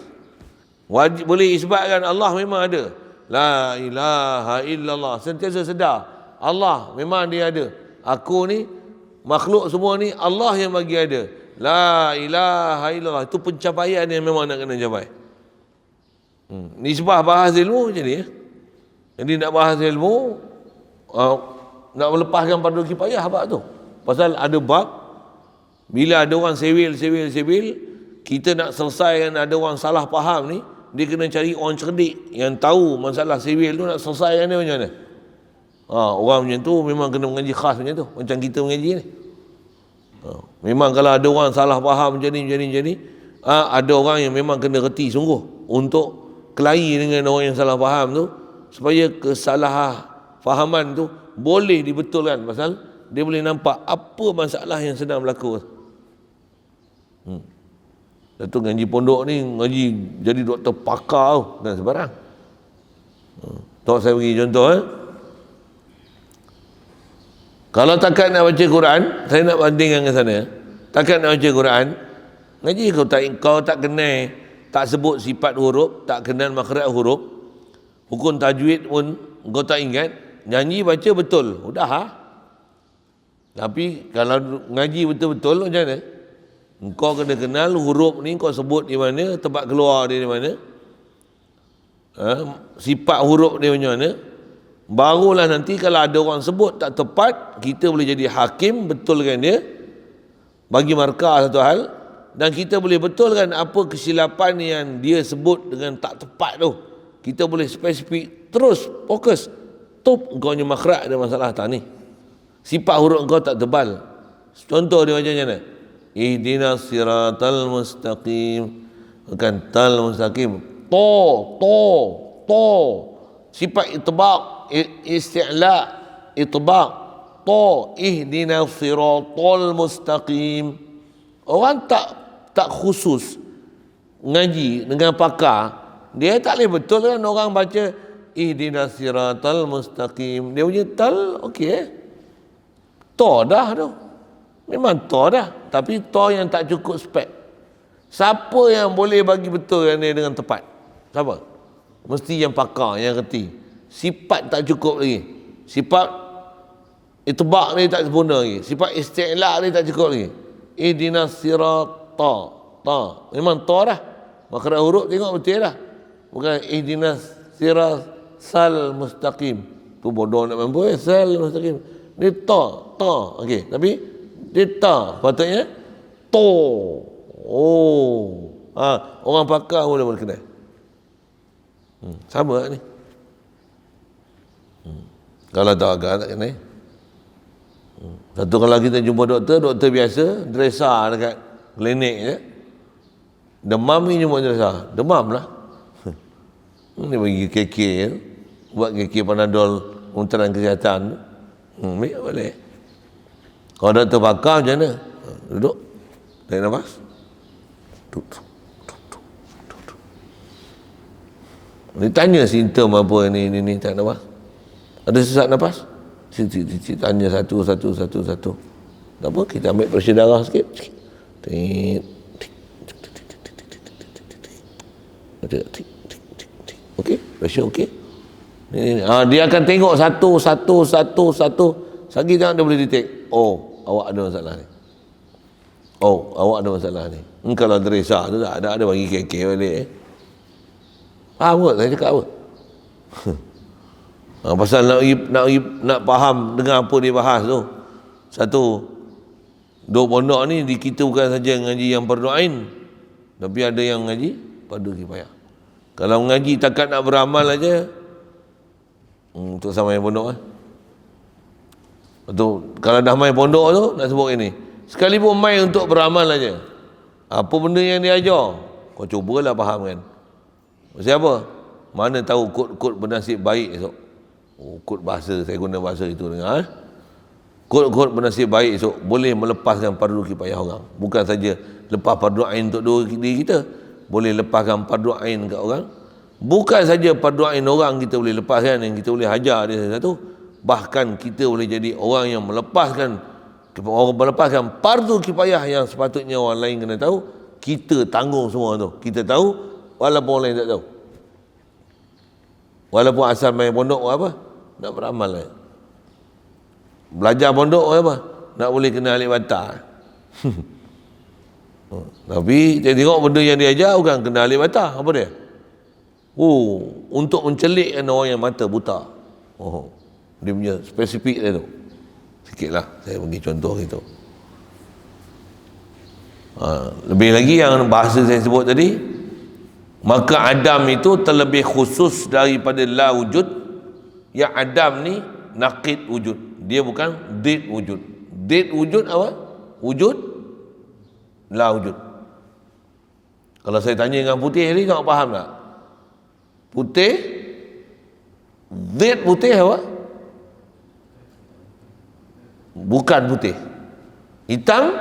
Wajib boleh isbatkan Allah memang ada. La ilaha illallah. Sentiasa sedar Allah memang dia ada. Aku ni, makhluk semua ni Allah yang bagi ada. La ilaha illallah. Itu pencapaian yang memang nak kena capai. Nisbah bahas ilmu macam ni. Jadi nak bahas ilmu, nak melepaskan fardu kifayah bab tu. Pasal ada bab, bila ada orang sewil, kita nak selesaikan ada orang salah faham ni, dia kena cari orang cerdik yang tahu masalah sewil tu, nak selesaikan dia macam mana. Orang macam tu memang kena mengaji khas macam tu, macam kita mengaji ni. Memang kalau ada orang salah faham macam ni, ada orang yang memang kena reti sungguh untuk kelahi dengan orang yang salah faham tu, supaya kesalahfahaman tu boleh dibetulkan. Pasal dia boleh nampak apa masalah yang sedang berlaku. Datuk ngaji pondok ni, ngaji jadi doktor pakar tu, dan sebarang. Tok saya bagi contoh. Kalau takat nak baca Quran, saya nak bandingkan ke sana. Takat nak baca Quran, ngaji kau tak kenal, tak sebut sifat huruf, tak kenal makhraj huruf, hukum tajwid pun kau tak ingat, nyanyi baca betul, udah Tapi kalau ngaji betul-betul macam mana? Kau kena kenal huruf ni, kau sebut di mana, tempat keluar dia di mana, sifat huruf dia macam mana. Barulah nanti kalau ada orang sebut tak tepat, kita boleh jadi hakim, betulkan dia, bagi markah satu hal, dan kita boleh betulkan apa kesilapan yang dia sebut dengan tak tepat tu. Kita boleh spesifik, terus fokus. Kau punya makhraj ada masalah tak ni? Sifat huruf kau tak tebal. Contoh dia macam mana? Ihdinas siratal mustaqim. Bukan tal mustaqim. To. Sifat itbaq, isti'la, itbaq. To. Ihdinas siratal mustaqim. Orang tak khusus ngaji dengan pakar, dia tak boleh betul kan orang baca ihdinas siratal mustaqim. Dia punya tal okey. To dah tu. Memang to dah. Tapi to yang tak cukup spek. Siapa yang boleh bagi betul dia dengan tepat? Siapa? Mesti yang pakar, yang reti. Sifat tak cukup lagi. Sifat itbaq ni tak sempurna lagi. Sifat isti'la ni tak cukup lagi. Ihdinas sirata. Ta. Memang to dah. Makhraj huruf tengok betul dah. Bukan ihdinas siratal mustaqim. Tu bodoh nak mampu sal mustaqim. Dia ta. Okey, tapi dia ta patutnya to. Orang pakar boleh kedai. Sama ni. Kalau tak agak tak kena. Satu kalau kita jumpa doktor biasa, dresa dekat klinik je. Demam ni jumpa dresa. Demam lah. Ni bagi KK je. Buat KK Panadol Kementerian Kesihatan. Ambil boleh. Kalau doktor pakar macam mana? Duduk. Tarik nafas. Duduk. Dia tanya simptom apa ni tarik nafas. Ada sesak nafas? Tanya satu. Tak apa, kita ambil pressure darah sikit. Okey, pressure okey. Dia akan tengok satu. Lagi jangan dia boleh detect. Oh, awak ada masalah ni. Awak ada masalah ni. Kalau teresa tu tak ada bagi kek balik. Faham kot saya cakap apa? Pasal nak faham dengan apa dia bahas tu. Satu, duk pondok ni kita bukan saja ngaji yang fardu ain, tapi ada yang ngaji fardu kifayah. Kalau ngaji takat nak beramal aja, untuk sama yang pondok Betul. Kalau dah main pondok tu nak sebut ini. Sekalipun main untuk beramal aja. Apa benda yang dia ajar, kau cubalah faham kan. Siapa? Mana tahu kod bernasib baik esok. Kod bahasa, saya guna bahasa itu dengar. Kod bernasib baik esok boleh melepaskan fardu kifayah orang. Bukan saja lepas fardu ain untuk diri kita, boleh lepaskan fardu ain kat orang. Bukan saja fardu ain orang kita boleh lepaskan, yang kita boleh hajar dia satu. Bahkan kita boleh jadi orang yang melepaskan fardu kifayah yang sepatutnya orang lain kena tahu. Kita tanggung semua tu. Kita tahu walaupun orang lain tak tahu. Walaupun asal main pondok apa? Nak beramal lah. Belajar pondok apa? Nak boleh kena alif bata. Tapi dia tengok benda yang dia ajar bukan kena alif bata. Apa dia? Untuk mencelikkan orang yang mata buta. Dia punya spesifik dia tu. Sikitlah saya bagi contoh gitu. Lebih lagi yang bahasa saya sebut tadi, maka Adam itu terlebih khusus daripada la wujud. Yang Adam ni naqid wujud, dia bukan did wujud. Did wujud apa? Wujud la wujud. Kalau saya tanya dengan putih ni, kau faham tak? Putih, did putih apa? Bukan putih. Hitam,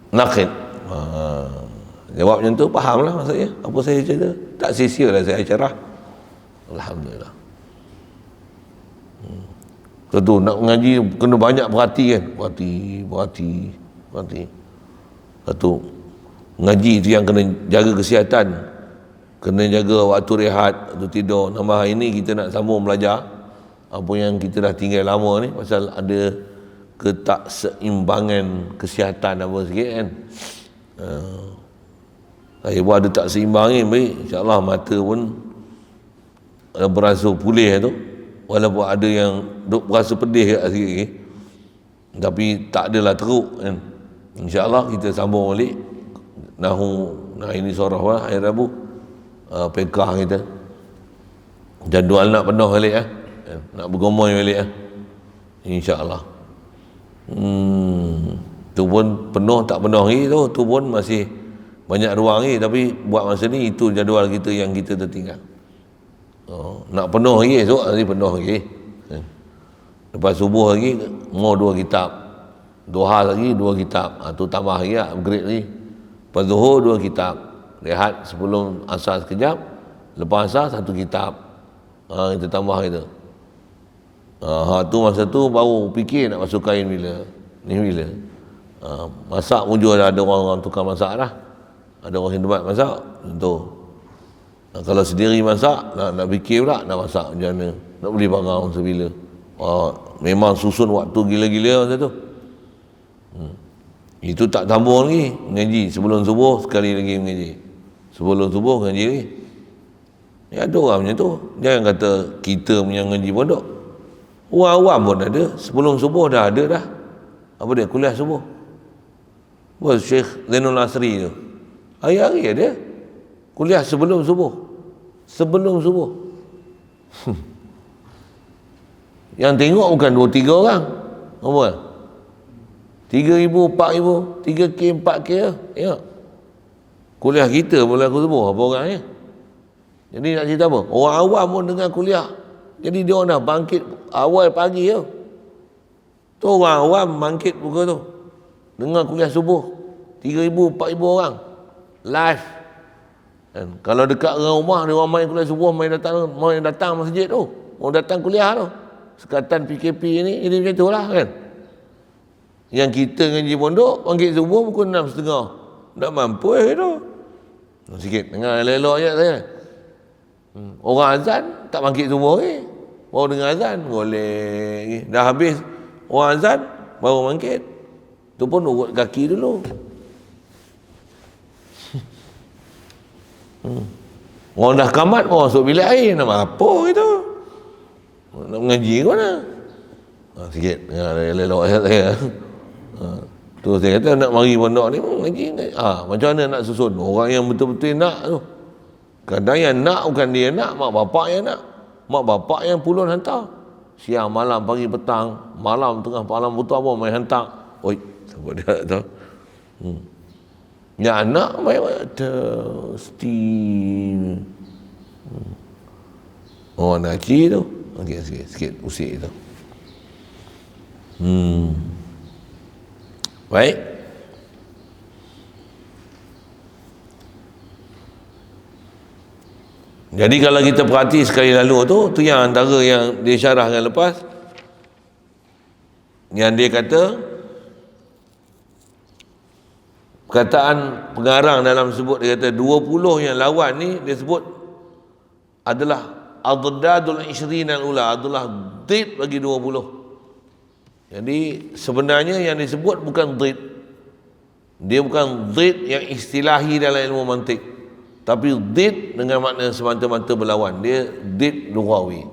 naqid. Jawab macam tu, faham lah maksudnya apa saya cerita. Tak sia-sia lah saya acarah. Alhamdulillah. Tentu nak mengaji kena banyak perhati kan. Perhati. Satu, ngaji tu yang kena jaga kesihatan, kena jaga waktu rehat, waktu tidur. Nama hari ini kita nak sambung belajar apa yang kita dah tinggal lama ni, pasal ada ketakseimbangan kesihatan apa sikit kan. Saya pun ada tak seimbang ni, baik insyaAllah mata pun berasa pulih tu, walaupun ada yang berasa pedih sikit, tapi tak adalah teruk kan. InsyaAllah kita sambung balik Nahu. Nah ini surah hari Rabu, pekah kita, jadual nak penuh balik nak bergomoi balik InsyaAllah. Tu pun penuh tak penuh lagi tu pun masih banyak ruang lagi, tapi buat masa ni itu jadual kita yang kita tertinggal. Nak penuh lagi, esok hari penuh lagi. Lepas subuh lagi mau 2 kitab, duha lagi 2 kitab, tu tambah lagi lah, upgrade lagi. Lepas zuhur 2 kitab, rehat sebelum asar sekejap, lepas asar 1 kitab, kita tambah gitu. Tu masa tu baru fikir nak masuk kain bila ni bila. Masak pun juga ada orang tukar masak lah, ada orang khidmat masak tentu. Kalau sendiri masak, nak fikir pula nak masak macam mana, nak beli barang masa bila. Memang susun waktu gila-gila masa tu. Itu tak tambung lagi mengaji. Sebelum subuh sekali lagi mengaji, sebelum subuh mengaji lagi. Ada orang macam tu. Jangan kata kita punya ngaji pondok, orang awam pun ada. Sebelum subuh dah ada dah. Apa dia? Kuliah subuh. Syekh Zainul Asri tu, hari-hari dia kuliah sebelum subuh. Yang tengok bukan 2-3 orang, apa? 3,000, 4,000, 3K, 4K lah. Tengok kuliah kita mula aku subuh apa orangnya. Jadi nak cerita apa? Orang awam pun dengar kuliah. Jadi dia orang dah bangkit awal pagi tu. Tu orang awam bangkit pukul tu, dengar kuliah subuh. 3,000, 4,000 orang live. Dan kalau dekat rumah dia orang main kuliah subuh, main datang masjid tu, mau datang kuliah tu. Sekatan PKP ni ini macam tu lah kan. Yang kita ngaji pondok bangkit subuh pukul 6.30. Tak mampu tu. Sikit dengar elok-elok ayat saya. Orang azan tak bangkit subuh ni, baru dengar azan boleh. Dah habis orang azan baru bangkit. Tu pun urut kaki dulu. Orang dah kamat pun masuk bilik air, nak apa gitu? Nak mengaji ke mana? Sikit dengar elok ayat saya. Tu saya kata nak mari pondok ni mengaji. Macam mana nak susun orang yang betul-betul nak tu? Kadang yang nak bukan dia nak, mak bapak yang nak. Mak bapak yang pulun hantar. Siang, malam, pagi, petang, malam, tengah malam, butuh apa main hantar. Oi, siapa dia tahu? Yang anak main ada steam. Oh, nak cik tu. Okey, sikit usik tu. Baik. Jadi kalau kita perhati sekali lalu tu yang antara yang dia syarahkan lepas, yang dia kata perkataan pengarang dalam sebut, dia kata 20 yang lawan ni dia sebut adalah adadul 20 al-ula, adalah did bagi 20. Jadi sebenarnya yang disebut bukan did, dia bukan did yang istilahi dalam ilmu mantik, tapi did dengan makna semata-mata berlawan. Dia did lughawi,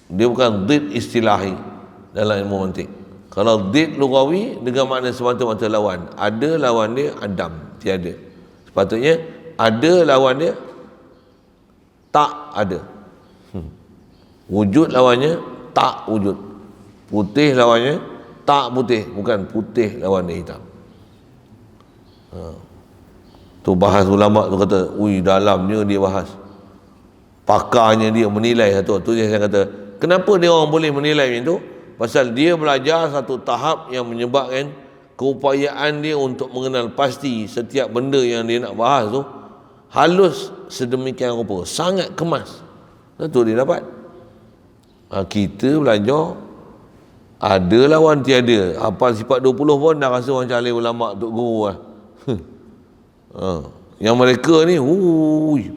dia bukan did istilahi dalam ilmu mantik. Kalau did lughawi dengan makna semata-mata lawan, ada lawan dia adam, tiada. Sepatutnya ada lawan dia tak ada. Wujud lawannya tak wujud. Putih lawannya tak putih, bukan putih lawan dia hitam. Tu bahas ulama tu kata, ui dalamnya dia bahas. Pakarnya dia menilai satu. Tu yang saya kata, kenapa dia orang boleh menilai macam tu? Pasal dia belajar satu tahap yang menyebabkan keupayaan dia untuk mengenal pasti setiap benda yang dia nak bahas tu halus sedemikian rupa, sangat kemas. Itu dia dapat. Kita belajar ada lawan tiada. Hafal sifat 20 pun dah rasa macam alim ulama tok guru lah. Yang mereka ni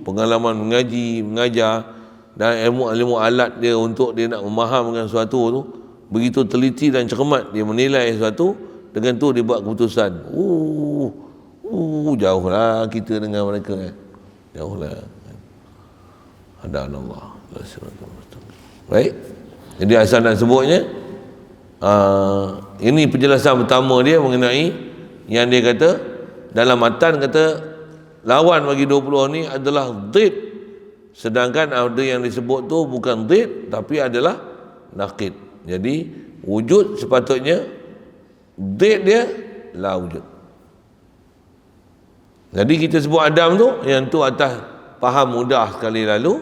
pengalaman mengaji, mengajar dan ilmu alat dia untuk dia nak memahamkan sesuatu tu begitu teliti dan cermat. Dia menilai sesuatu, dengan tu dia buat keputusan. Jauh lah kita dengan mereka kan. Jauh lah. Hadanallah. Baik. Jadi asal nak sebutnya, ini penjelasan pertama dia mengenai yang dia kata dalam matan, kata lawan bagi 20 ni adalah did, sedangkan ada yang disebut tu bukan did tapi adalah naqid. Jadi wujud sepatutnya did dia la wujud. Jadi kita sebut Adam tu, yang tu atas faham mudah sekali lalu,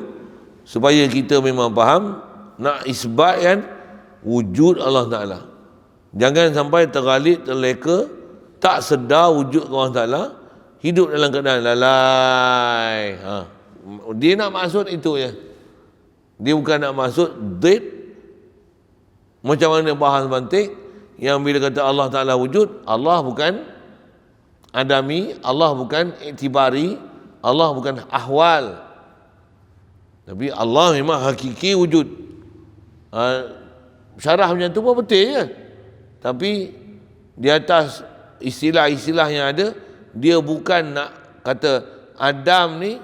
supaya kita memang faham nak isbatkan wujud Allah Ta'ala. Jangan sampai tergalit, terleka, tak sedar wujud Allah Ta'ala, hidup dalam keadaan lalai. Dia nak maksud itu ya. Dia bukan nak maksud did. Macam mana bahas mantik yang bila kata Allah Ta'ala wujud, Allah bukan adami, Allah bukan iktibari, Allah bukan ahwal, tapi Allah memang hakiki wujud. Syarah macam tu pun betul je, tapi di atas istilah-istilah yang ada, dia bukan nak kata Adam ni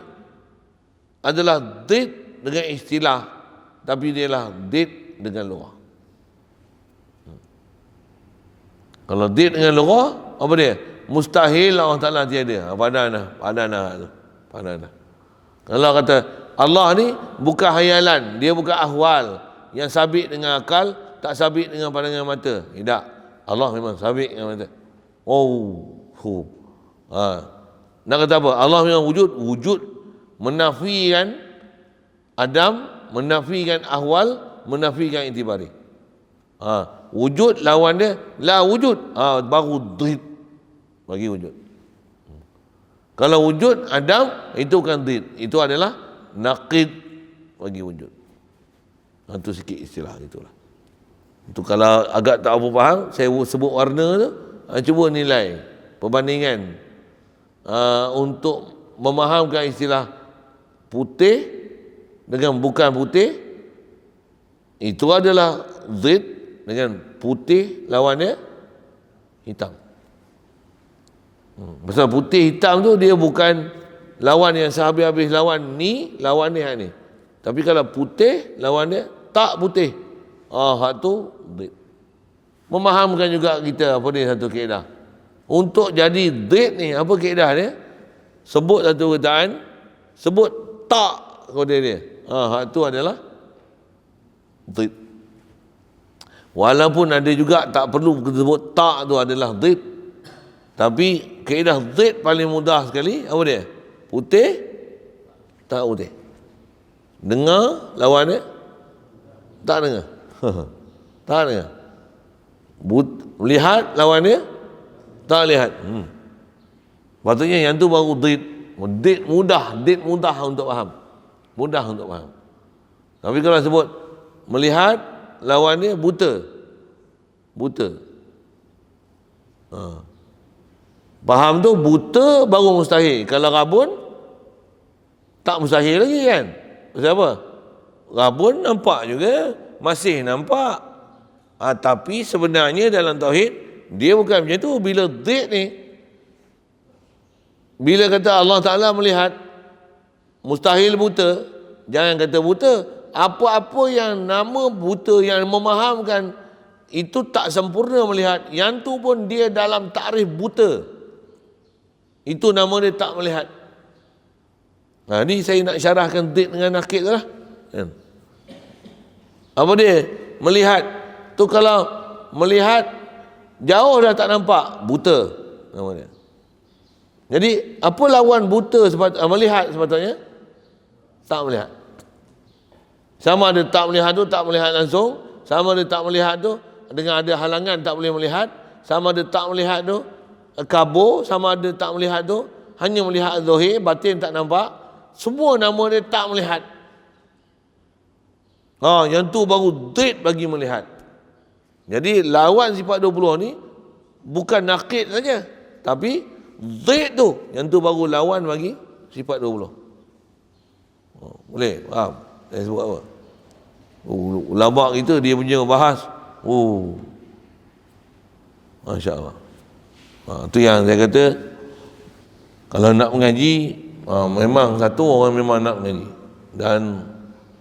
adalah did dengan istilah, tapi dia lah did dengan lughah. Kalau did dengan lughah, apa dia? Mustahil Allah Ta'ala tiada. Padanah tu. Kalau kata Allah ni bukan hayalan, dia bukan ahwal yang sabit dengan akal, tak sabit dengan pandangan mata. Tidak. Allah memang sabit dengan mata. Nak kata apa? Allah memang wujud menafikan Adam, menafikan ahwal, menafikan intibari. Wujud lawan dia la wujud, baru dhid bagi wujud. Kalau wujud Adam, itu kan dhid, itu adalah naqid bagi wujud. Itu sikit istilah itulah. Itu kalau agak tak apa faham, saya sebut warna tu, cuba nilai perbandingan untuk memahamkan istilah putih dengan bukan putih. Itu adalah zid dengan putih lawannya hitam. Pasal putih hitam tu dia bukan lawan yang sehabis-habis lawan ni, lawan ni hak ni. Tapi kalau putih lawan dia tak putih. Hak tu zid. Memahamkan juga kita apa ni satu kaedah. Untuk jadi zid ni apa kaedah dia? Sebut satu kataan, sebut tak kode dia. Hak tu adalah zid. Walaupun ada juga tak perlu sebut tak tu adalah zid, tapi kaedah zid paling mudah sekali apa dia? Putih tak putih. Dengar lawan dia tak dengar. Tak dengar. Lihat lawan dia tak lihat. Patutnya yang tu baru zid. Zid mudah untuk faham. Mudah untuk faham. Tapi kalau sebut melihat lawan dia buta. Faham tu buta baru mustahil. Kalau rabun tak mustahil lagi kan. Pasal apa? Rabun nampak juga, masih nampak. Tapi sebenarnya dalam tauhid dia bukan macam tu. Bila zid ni, bila kata Allah Ta'ala melihat, mustahil buta. Jangan kata buta. Apa-apa yang nama buta yang memahamkan itu tak sempurna melihat, yang tu pun dia dalam takrif buta. Itu nama dia tak melihat. Ni saya nak syarahkan zid dengan nakid tu lah. Apa dia? Melihat. Tu kalau melihat jauh dah tak nampak, buta nama dia. Jadi apa lawan buta melihat sepatutnya? Tak melihat. Sama ada tak melihat tu tak melihat langsung, sama ada tak melihat tu dengan ada halangan tak boleh melihat, sama ada tak melihat tu kabur, sama ada tak melihat tu hanya melihat zahir, batin tak nampak. Semua nama dia tak melihat. Yang tu baru zid bagi melihat. Jadi lawan sifat 20 ni bukan nakid saja, tapi zid tu, yang tu baru lawan bagi sifat 20. Boleh? Faham? Saya sebut apa? Ulama kita dia punya bahas. Masya Allah. Itu yang saya kata, kalau nak mengaji, memang satu orang memang nak mengaji. Dan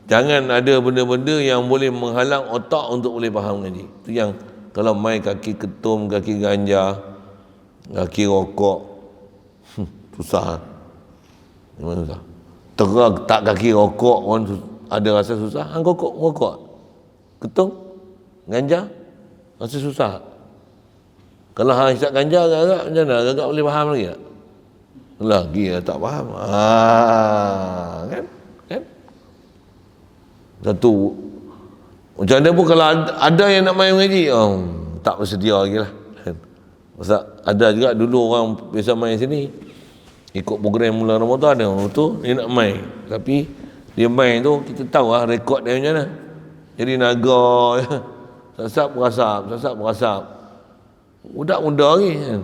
jangan ada benda-benda yang boleh menghalang otak untuk boleh faham mengaji. Itu yang kalau main kaki ketum, kaki ganja, kaki rokok, susah. Memang susah. Terang tak kaki rokok pun ada rasa susah. Rokok ketum, ganja, rasa susah. Kalau hisap ganja agak macam mana? Agak boleh faham lagi tak? Lagi tak faham. Kan? Satu. Macam mana pun kalau ada yang nak main mengaji, tak bersedia lagi lah. Pasal ada juga dulu orang biasa main sini, ikut program mula Ramadan tu dia nak main. Tapi dia main tu kita tahu lah rekod dia macam mana. Jadi naga sasap berasap. Budak muda lagi kan.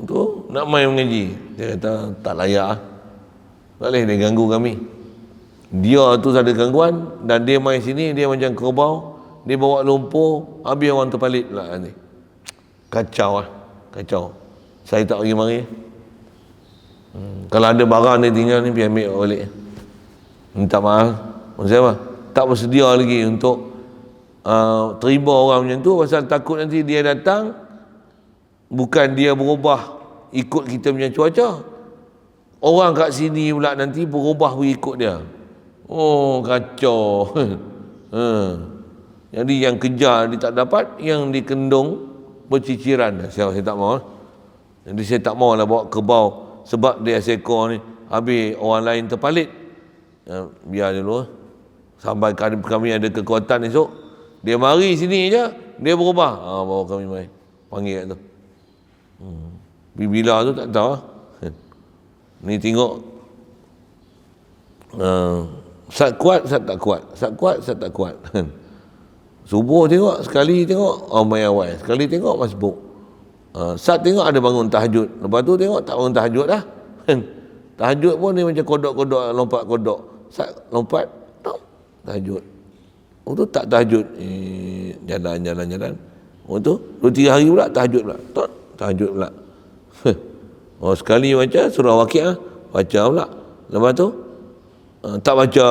Tu nak main mengaji. Dia kata tak layak lah. Tak boleh dia ganggu kami. Dia tu ada gangguan dan dia main sini dia macam kerbau. Dia bawa lumpur, habis orang terpalit pula nanti. Kacau lah. Kacau. Saya tak pergi mari. Kalau ada barang dia tinggal ni pergi ambil balik. Minta maaf. Maksud apa? Tak bersedia lagi untuk terima orang macam tu pasal takut nanti dia datang Bukan dia berubah ikut kita punya cuaca. Orang kat sini pula nanti berubah ikut dia. Oh, kacau. Jadi yang kejar dia tak dapat, yang dikendung berciciran. Saya tak mau. Jadi saya tak mau lah bawa kerbau sebab dia seekor ni, habis orang lain terpalit. Biar dulu. Sampai kami ada kekuatan esok, dia mari sini je, dia berubah. Bawa kami mai. Panggil kat tu. Bila tu tak tahu. Ni tengok sat kuat, sat tak kuat. Sat kuat, sat tak kuat. Subuh tengok, sekali tengok mai awal, sekali tengok masbuk. Sat tengok ada bangun tahajud. Lepas tu tengok tak bangun tahajud dah. Tahajud pun dia macam kodok-kodok, lompat kodok. Sat lompat, tahajud. Oh tu tak tahajud. Jalan. Oh tu 2-3 hari pula tahajud pula. Tahajud pula. Oh sekali baca surah Waqiah, baca pula. Lepas tu tak baca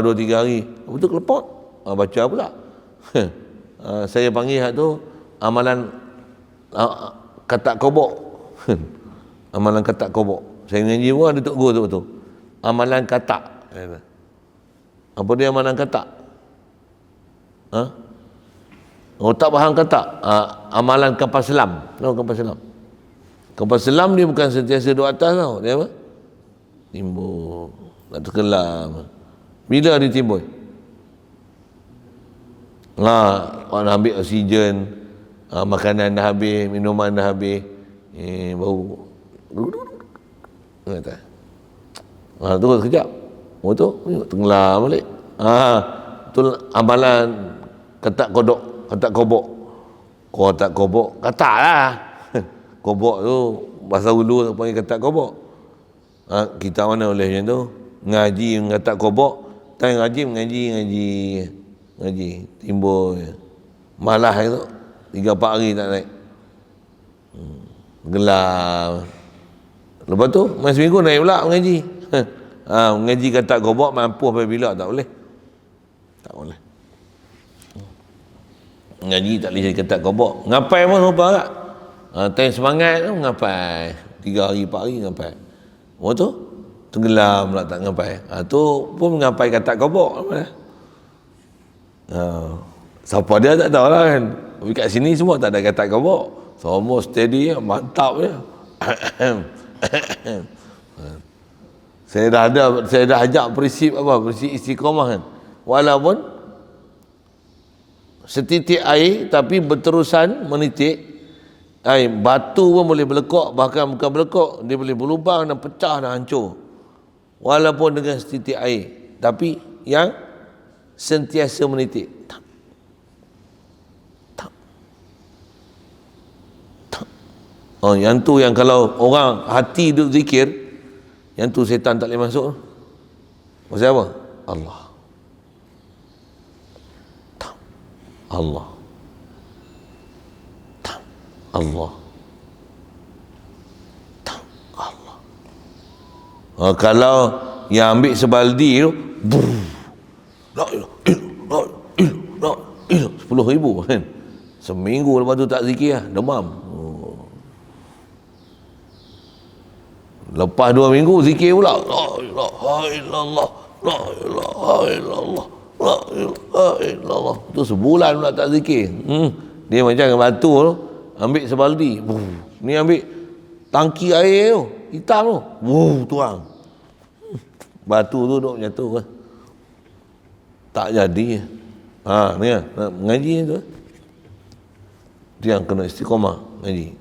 2-3 hari. Lepas tu kelepot, baca pula. Saya panggil hak tu amalan katak kobok. Amalan katak kobok. Saya mengaji pun ada tok guru tu. Amalan katak. Apa dia amalan katak? Oh tak faham katak? Amalan kapal selam. Tahu kapal selam? Kapal selam dia bukan sentiasa duduk atas tau. Dia apa? Timbul. Tak terkelam. Bila dia timbul? Orang ambil oksigen, makanan dah habis, minuman dah habis, bau kata terus sekejap, tu tenggelam balik. Tu amalan katak kodok, katak kobok. Katak kobok, katak lah. Kobok tu bahasa Ulu panggil katak kobok. Kita mana boleh macam tu? Ngaji katak kobok, tak ngaji timbul malah itu 3-4 hari tak naik, gelam. Lepas tu masa seminggu naik pula mengaji. Mengaji katak kobok mampu sampai bila? Tak boleh, mengaji tak boleh jadi katak kobok. Ngapai pun lupa tak? Time semangat tu ngapai 3 hari 4 hari ngapai. Oh tu tenggelam pula tak ngapai. Tu pun ngapai katak kobok. Siapa dia tak tahu lah kan. Tapi kat sini semua tak ada katak kobok. Semua steady, mantap je. Saya dah ajak prinsip apa? Prinsip istiqamah kan. Walaupun setitik air tapi berterusan menitik. Air batu pun boleh berlekok, bahkan bukan berlekok, dia boleh berlubang dan pecah dan hancur. Walaupun dengan setitik air, tapi yang sentiasa menitik. Yang tu yang kalau orang hati duduk zikir, yang tu setan tak boleh masuk. Pasal apa? Allah. Allah. Allah. Allah. Kalau yang ambil sebaldi tu, la ilah 10,000 kan. Seminggu lepas tu tak zikir lah, demam. Lepas 2 minggu zikir pula. La ilaha illallah, la ilaha illallah, la ilaha illallah. Tu sebulan pula tak zikir. Dia macam dengan batu tu, ambil sebaldi. Ni ambil tangki air tu, hitam tu. Tuang. Batu tu duk jatuh kan. Tak jadi. Ni lah, nak mengaji tu. Dia yang kena istiqamah. Ngaji.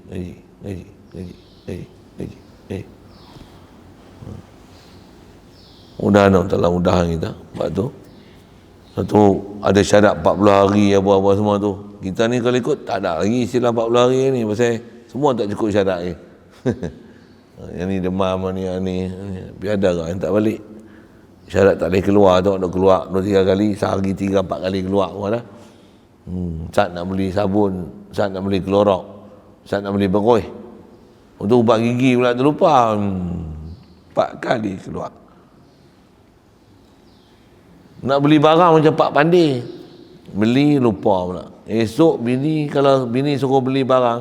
Mudah-mudahan Allah mudahan kita. Sebab tu satu ada syarat 40 hari apa-apa semua tu. Kita ni kalau ikut tak ada lagi istilah 40 hari ni, pasal semua tak cukup syarat ni. Yang ni demam ni. Biar ada orang yang tak balik. Syarat tak boleh keluar tu, nak keluar 2-3 kali, sehari 3-4 kali keluar semua dah. Saat nak beli sabun, saat nak beli kelorok, saat nak beli beroi. Untuk ubat gigi pula terlupa. 4 kali keluar. Nak beli barang macam Pak Pandai, beli lupa pula. Esok bini, kalau bini suruh beli barang,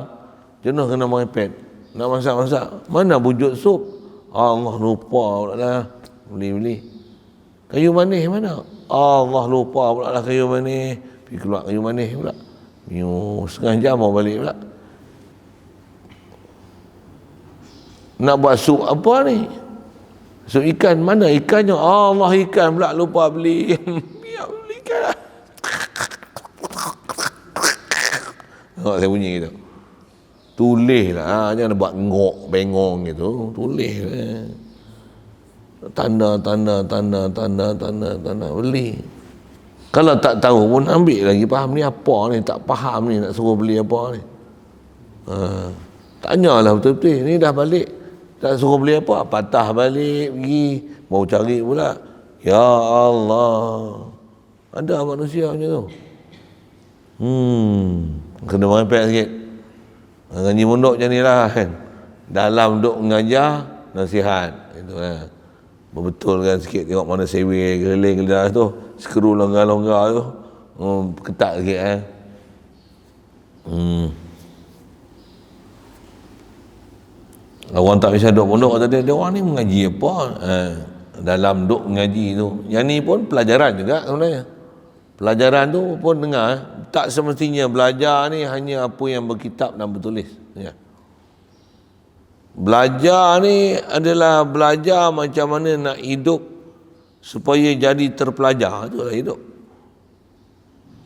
jenuh kena merepet. Nak masak-masak, mana wujud sup? Allah lupa pula lah. Beli. Kayu manis mana? Allah lupa pula lah kayu manis. Pergi keluar kayu manis pula. Setengah jam mau balik pula. Nak buat sup apa ni? Sup ikan, mana ikannya? Allah, ikan pula lupa beli. Biar beli ikan lah. Tengok saya bunyi gitu. Tulis lah, jangan buat ngok, bengong gitu. Tulis lah. Tanda, beli. Kalau tak tahu pun ambil lagi, faham ni apa ni, tak faham ni, nak suruh beli apa ni. Tanyalah betul-betul, ni dah balik, tak suruh beli apa, patah balik, pergi, mau cari pula. Ya Allah, ada manusia macam tu. Kena merepek sikit. Ngaji mondok macam ni lah kan. Dalam duk mengajar, nasihat. Itu lah. Berbetulkan sikit, tengok mana sewing, keliling ke tu. Skru longgar-longgar tu. Ketat sikit Orang tak bisa duk mondok, kata dia orang ni mengaji apa? Dalam duk mengaji tu. Yang ni pun pelajaran juga sebenarnya. Pelajaran tu pun dengar, tak semestinya belajar ni hanya apa yang berkitab dan bertulis. Ya. Belajar ni adalah belajar macam mana nak hidup supaya jadi terpelajar. Itulah hidup.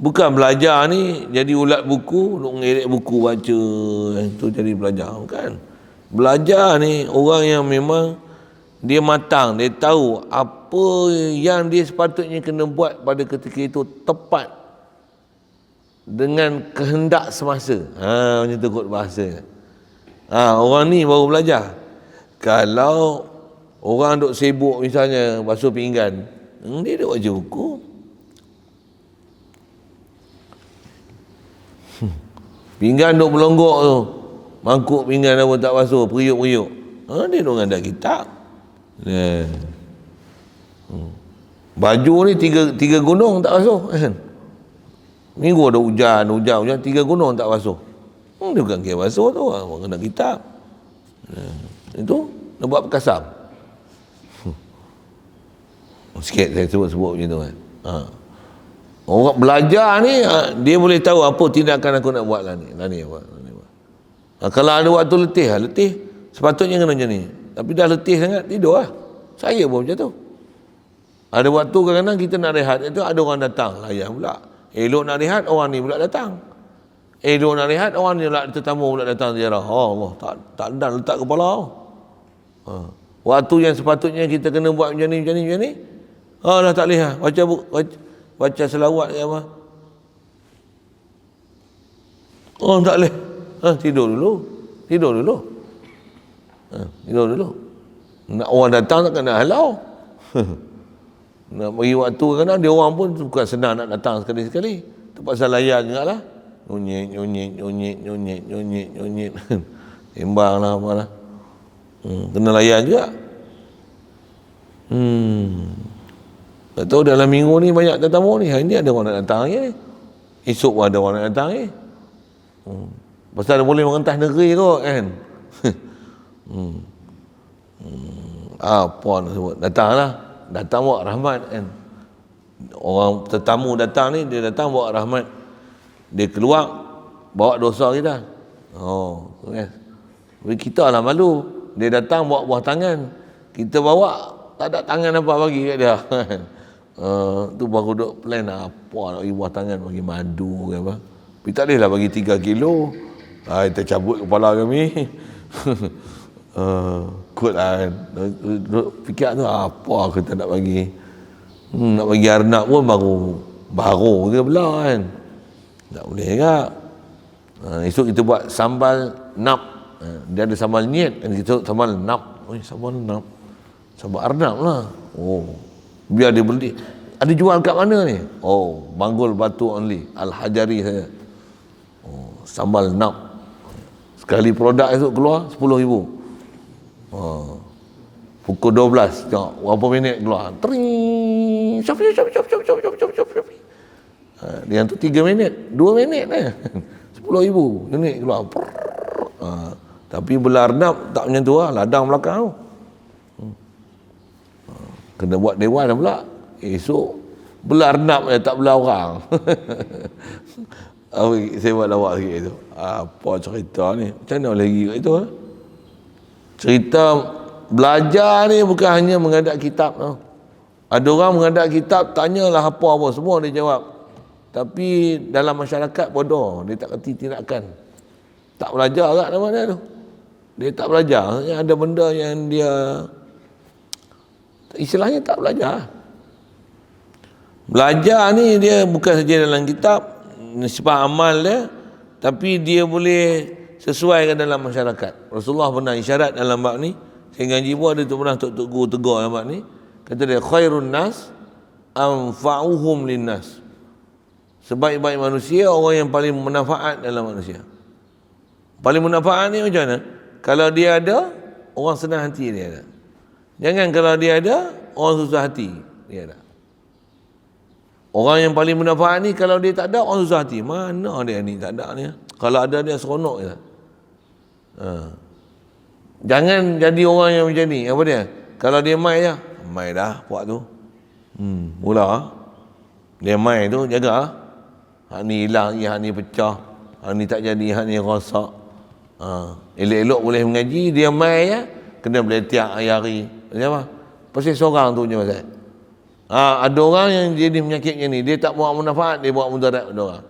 Bukan belajar ni jadi ulat buku, nak ngerik buku baca, itu jadi belajar. Bukan. Belajar ni orang yang memang dia matang, dia tahu apa yang dia sepatutnya kena buat pada ketika itu tepat dengan kehendak semasa. Macam tu kot bahasa. Orang ni baru belajar. Kalau orang duk sibuk misalnya basuh pinggan, dia duk baca buku. Pinggan duk melonggok tu, mangkuk pinggan apa tak basuh, periuk-periuk. Dia duk ngandai kitab. Baju ni tiga gunung tak basuh kan? Minggu ada hujan, 3 gunung tak basuh. Dia bukan kira basuh tu, orang kena kitab. Itu nak buat perkasam. Sikit saya sebut-sebut macam tu kan. Orang belajar ni, dia boleh tahu apa tindakan aku nak buat lah ni. Kalau ada waktu letih, sepatutnya kena macam ni. Tapi dah letih sangat, tidur lah. Saya pun macam tu. Ada waktu kadang-kadang kita nak rehat, itu ada orang datang, layan pula. Elok nak rehat, orang ni pula datang. Elok nak rehat, orang ni pula tetamu pula datang ziarah. Allah, tak ada letak kepala. Waktu yang sepatutnya kita kena buat macam ni. Dah tak boleh lah. Baca selawat ke apa. Tak boleh. Tidur dulu. Nak orang datang tak kena halau. Nak bagi waktu kadang dia orang pun bukan senang nak datang sekali-sekali. Terpaksa layan juga lah. Nyonyit. Sembang lah apalah. Kena layan juga. Tak tahu dalam minggu ni banyak tetamu ni. Hari ni ada orang nak datang lagi ni. Esok pun ada orang nak datang lagi. Pasal dia boleh merentas negeri kot kan. Apa nak sebut, datang bawa rahmat kan. Orang tetamu datang ni, dia datang bawa rahmat, dia keluar bawa dosa kita. Kan? Kita lah malu, dia datang bawa buah tangan, kita bawa tak ada tangan apa bagi kat dia. Tu baru duk plan apa nak bagi buah tangan, bagi madu ke apa. Tapi tak boleh lah bagi 3 kilo. Kita cabut kepala kami. Kot lah kan. Fikir tu apa kita nak bagi. Nak bagi arnab pun baru ke belah kan. Tak boleh juga. Esok kita buat sambal nap. Dia ada sambal nyet, kita sambal nap. Sambal nap, sambal arnab lah. Biar dia beli. Ada jual kat mana ni? Banggul Batu only, Al-Hajari saja. Sambal nap. Sekali produk esok keluar 10,000. Pukul 12 tengok berapa minit keluar. Tring. Shop. Yang tu 3 minit, 2 minit 10,000 unit keluar. Tapi belah arnab tak macam tu lah, ladang belakang tu. Kena buat dewan pula. Esok belah arnab je, tak belah orang. Saya buat lawak sikit tu. Apa cerita ni? Macam mana lagi kat itu? Cerita belajar ni bukan hanya menghadap kitab tau. Ada orang menghadap kitab, tanyalah apa-apa, semua dia jawab. Tapi dalam masyarakat bodoh, dia tak kerti tindakan. Tak belajar kat mana tu. Dia tak belajar. Ada benda yang dia istilahnya tak belajar. Belajar ni dia bukan saja dalam kitab, nisbah amal dia, tapi dia boleh sesuaikan dalam masyarakat. Rasulullah pernah isyarat dalam bab ni. Saya ngaji pun ada tu pernah Tok Guru tegur dalam bab ni. Kata dia, khairun nas anfa'uhum linnas. Sebaik-baik manusia orang yang paling bermanfaat dalam manusia. Paling bermanfaat ni macam mana? Kalau dia ada, orang senang hati dia ada. Jangan kalau dia ada, orang susah hati dia ada. Orang yang paling bermanfaat ni kalau dia tak ada, orang susah hati. Mana dia ni tak ada ni? Kalau ada dia seronok je. Jangan jadi orang yang macam ni. Apa dia? Kalau dia mai je, mai dah puak tu. Mula dia mai tu jaga. Hak ni hilang, hak ni pecah, hak ni tak jadi, hak ni rosak. Elok-elok boleh mengaji, dia mai je kena beletiak hari-hari. Macam apa? Pasal seorang tu je pasal. Ada orang yang jadi penyakit macam ni, dia tak buat manfaat, dia buat mudarat pada orang.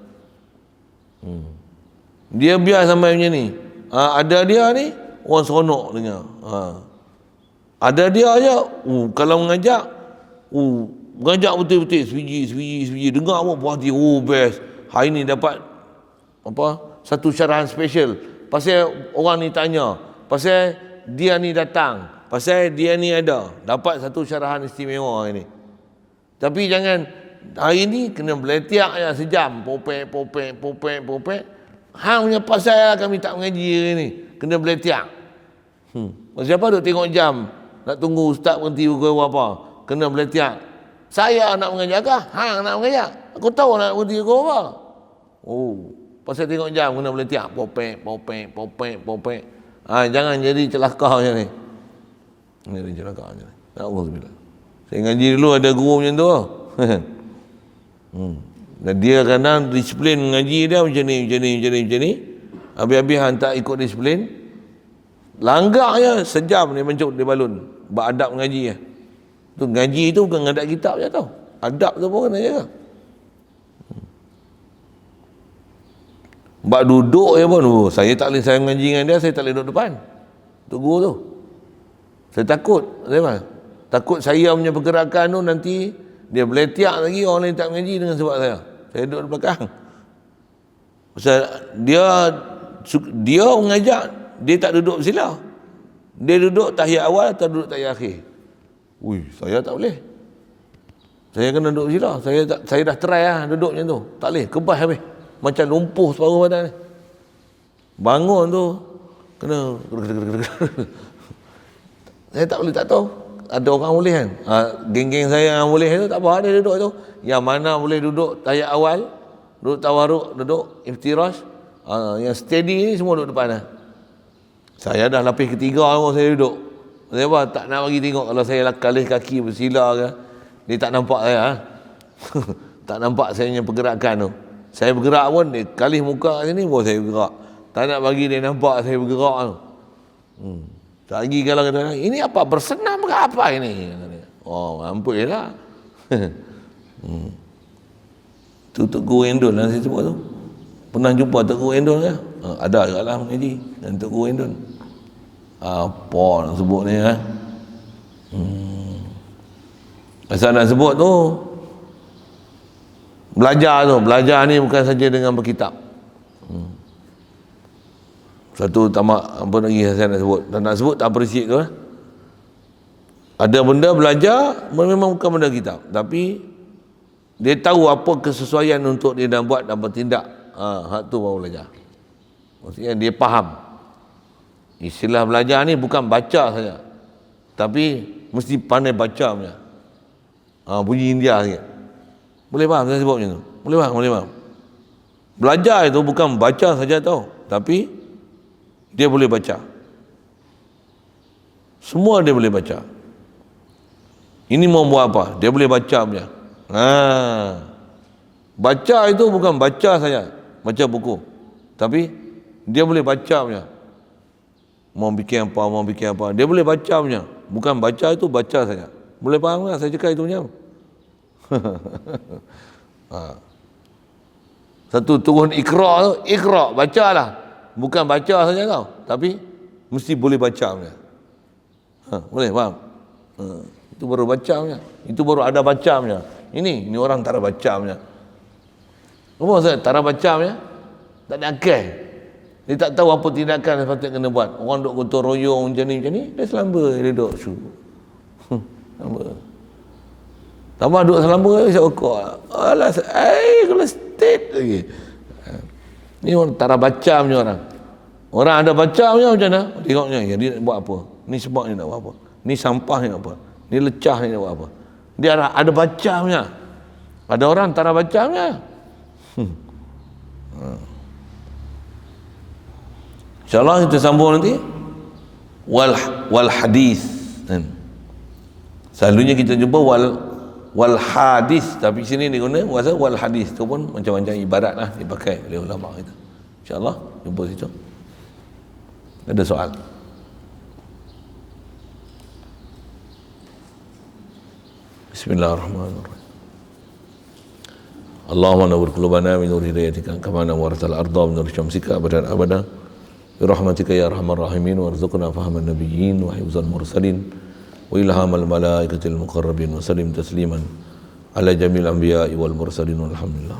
Dia biar sampai macam ni. Ada dia ni, orang seronok dengar. Ada dia je, kalau mengajak betul-betul, sebiji, dengar apa puas hati, best. Hari ni dapat satu syarahan special. Pasal orang ni tanya, pasal dia ni datang, pasal dia ni ada, dapat satu syarahan istimewa hari ni. Tapi jangan hari ni kena beletiak je sejam, popek. Hang punya pasal kami tak mengaji hari ni, kena beletiak. Siapa duk tengok jam, nak tunggu ustaz berhenti pukul apa, kena beletiak. Saya nak mengajar kah? Hang nak mengajar? Aku tahu nak berhenti pukul apa. Pasal tengok jam kena beletiak, popek. Jangan jadi celaka macam ni. Jadi celaka macam ni. Alhamdulillah. Saya ngaji dulu ada guru macam tu. Dan dia kadang disiplin mengaji dia macam ni. Habis-habis hang tak ikut disiplin, langgar je sejam dia mencuk di balun. Beradab mengaji je. Tu ngaji tu bukan ngadap kitab je tau. Adab tu pun kena jaga. Bak duduk je pun. Saya tak boleh, saya mengaji dengan dia, saya tak boleh duduk depan. Tu guru tu. Saya takut. Takut saya punya pergerakan tu nanti dia beletiak lagi, orang lain tak mengaji dengan sebab saya. Saya duduk di belakang. Pasal dia mengajak, dia tak duduk bersila. Dia duduk tahiyat awal atau duduk tahiyat akhir. Saya tak boleh. Saya kena duduk bersila. Saya dah try lah duduk macam tu. Tak boleh, kebas habis. Macam lumpuh separuh badan ni. Bangun tu kena saya tak boleh, tak tahu. Ada orang boleh kan? Geng-geng saya yang boleh tu tak apa, dia duduk tu. Yang mana boleh duduk tahiyat awal, duduk tawaruk, duduk iftirash, yang steady ni semua duduk depan lah. Saya dah lapis ketiga pun saya duduk. Saya tak nak bagi tengok kalau saya kalih kaki bersila ke, dia tak nampak saya. Tak nampak saya punya pergerakan tu. Saya bergerak pun, dia kalih muka kat sini pun saya bergerak. Tak nak bagi dia nampak saya bergerak tu. Tak lagi kalau kata, ini apa, bersenam ke apa ini? Ampun je lah. Tu Tok Guru Endon lah saya sebut tu. Pernah jumpa Tok Guru Endon ke? Ada juga lah mengaji dengan Tok Guru Endon. Apa nak sebut ni kan? Pasal nak sebut tu, belajar ni bukan saja dengan berkitab. Satu tamak apa lagi saya nak sebut, tak nak sebut tak appreciate tu lah. Ada benda belajar memang bukan benda kitab, tapi dia tahu apa kesesuaian untuk dia nak buat dan bertindak. Hak tu baru belajar. Maksudnya dia faham. Istilah belajar ni bukan baca saja, tapi mesti pandai baca punya. Bunyi India sikit. Boleh faham saya sebut macam tu? Boleh faham. Belajar itu bukan baca saja tau, tapi dia boleh baca. Semua dia boleh baca. Ini mau buat apa? Dia boleh baca punya. Baca itu bukan baca saja, baca buku. Tapi dia boleh baca punya. Mau bikin apa, dia boleh baca punya. Bukan baca itu baca saja. Boleh faham tak saya cakap itu punya? Satu turun Iqra tu, Iqra, bacalah. Bukan baca saja tau, tapi mesti boleh baca punya. Boleh faham? Itu baru baca punya. Itu baru ada baca punya. Ini orang tak ada baca punya. Apa maksud tak ada baca punya? Tak ada akal. Dia tak tahu apa tindakan yang patut kena buat. Orang duk gotong royong macam ni, dia selamba, dia duduk selamba. Tambah duduk selamba, dia rokok. Alah, kalau state lagi. Ni orang tak ada baca punya orang. Orang ada baca punya macam mana? Tengoknya, dia nak buat apa? Ni sebab ni nak buat apa? Ni sampah ni nak buat apa? Ni lecah ni nak buat apa? Dia ada baca punya. Ada orang tak ada baca punya. InsyaAllah kita sambung nanti wal hadis. Selalunya kita jumpa wal hadis, tapi sini dia guna wal hadis tu pun macam-macam ibarat lah dipakai oleh ulama kita. InsyaAllah jumpa situ. Ada soal? Bismillahirrahmanirrahim. Allahumma nawwir qulubana min nur hidayatika kama nawwartal arda min nur syamsika abadan abada bi rahmatika ya arhamar rahimin warzuqna fahman nabiyyin wa hifzal mursalin wa ilhamal malaikatil muqarrabin wa sallim tasliman ala jamil anbiya'i wal mursalin walhamdulillah.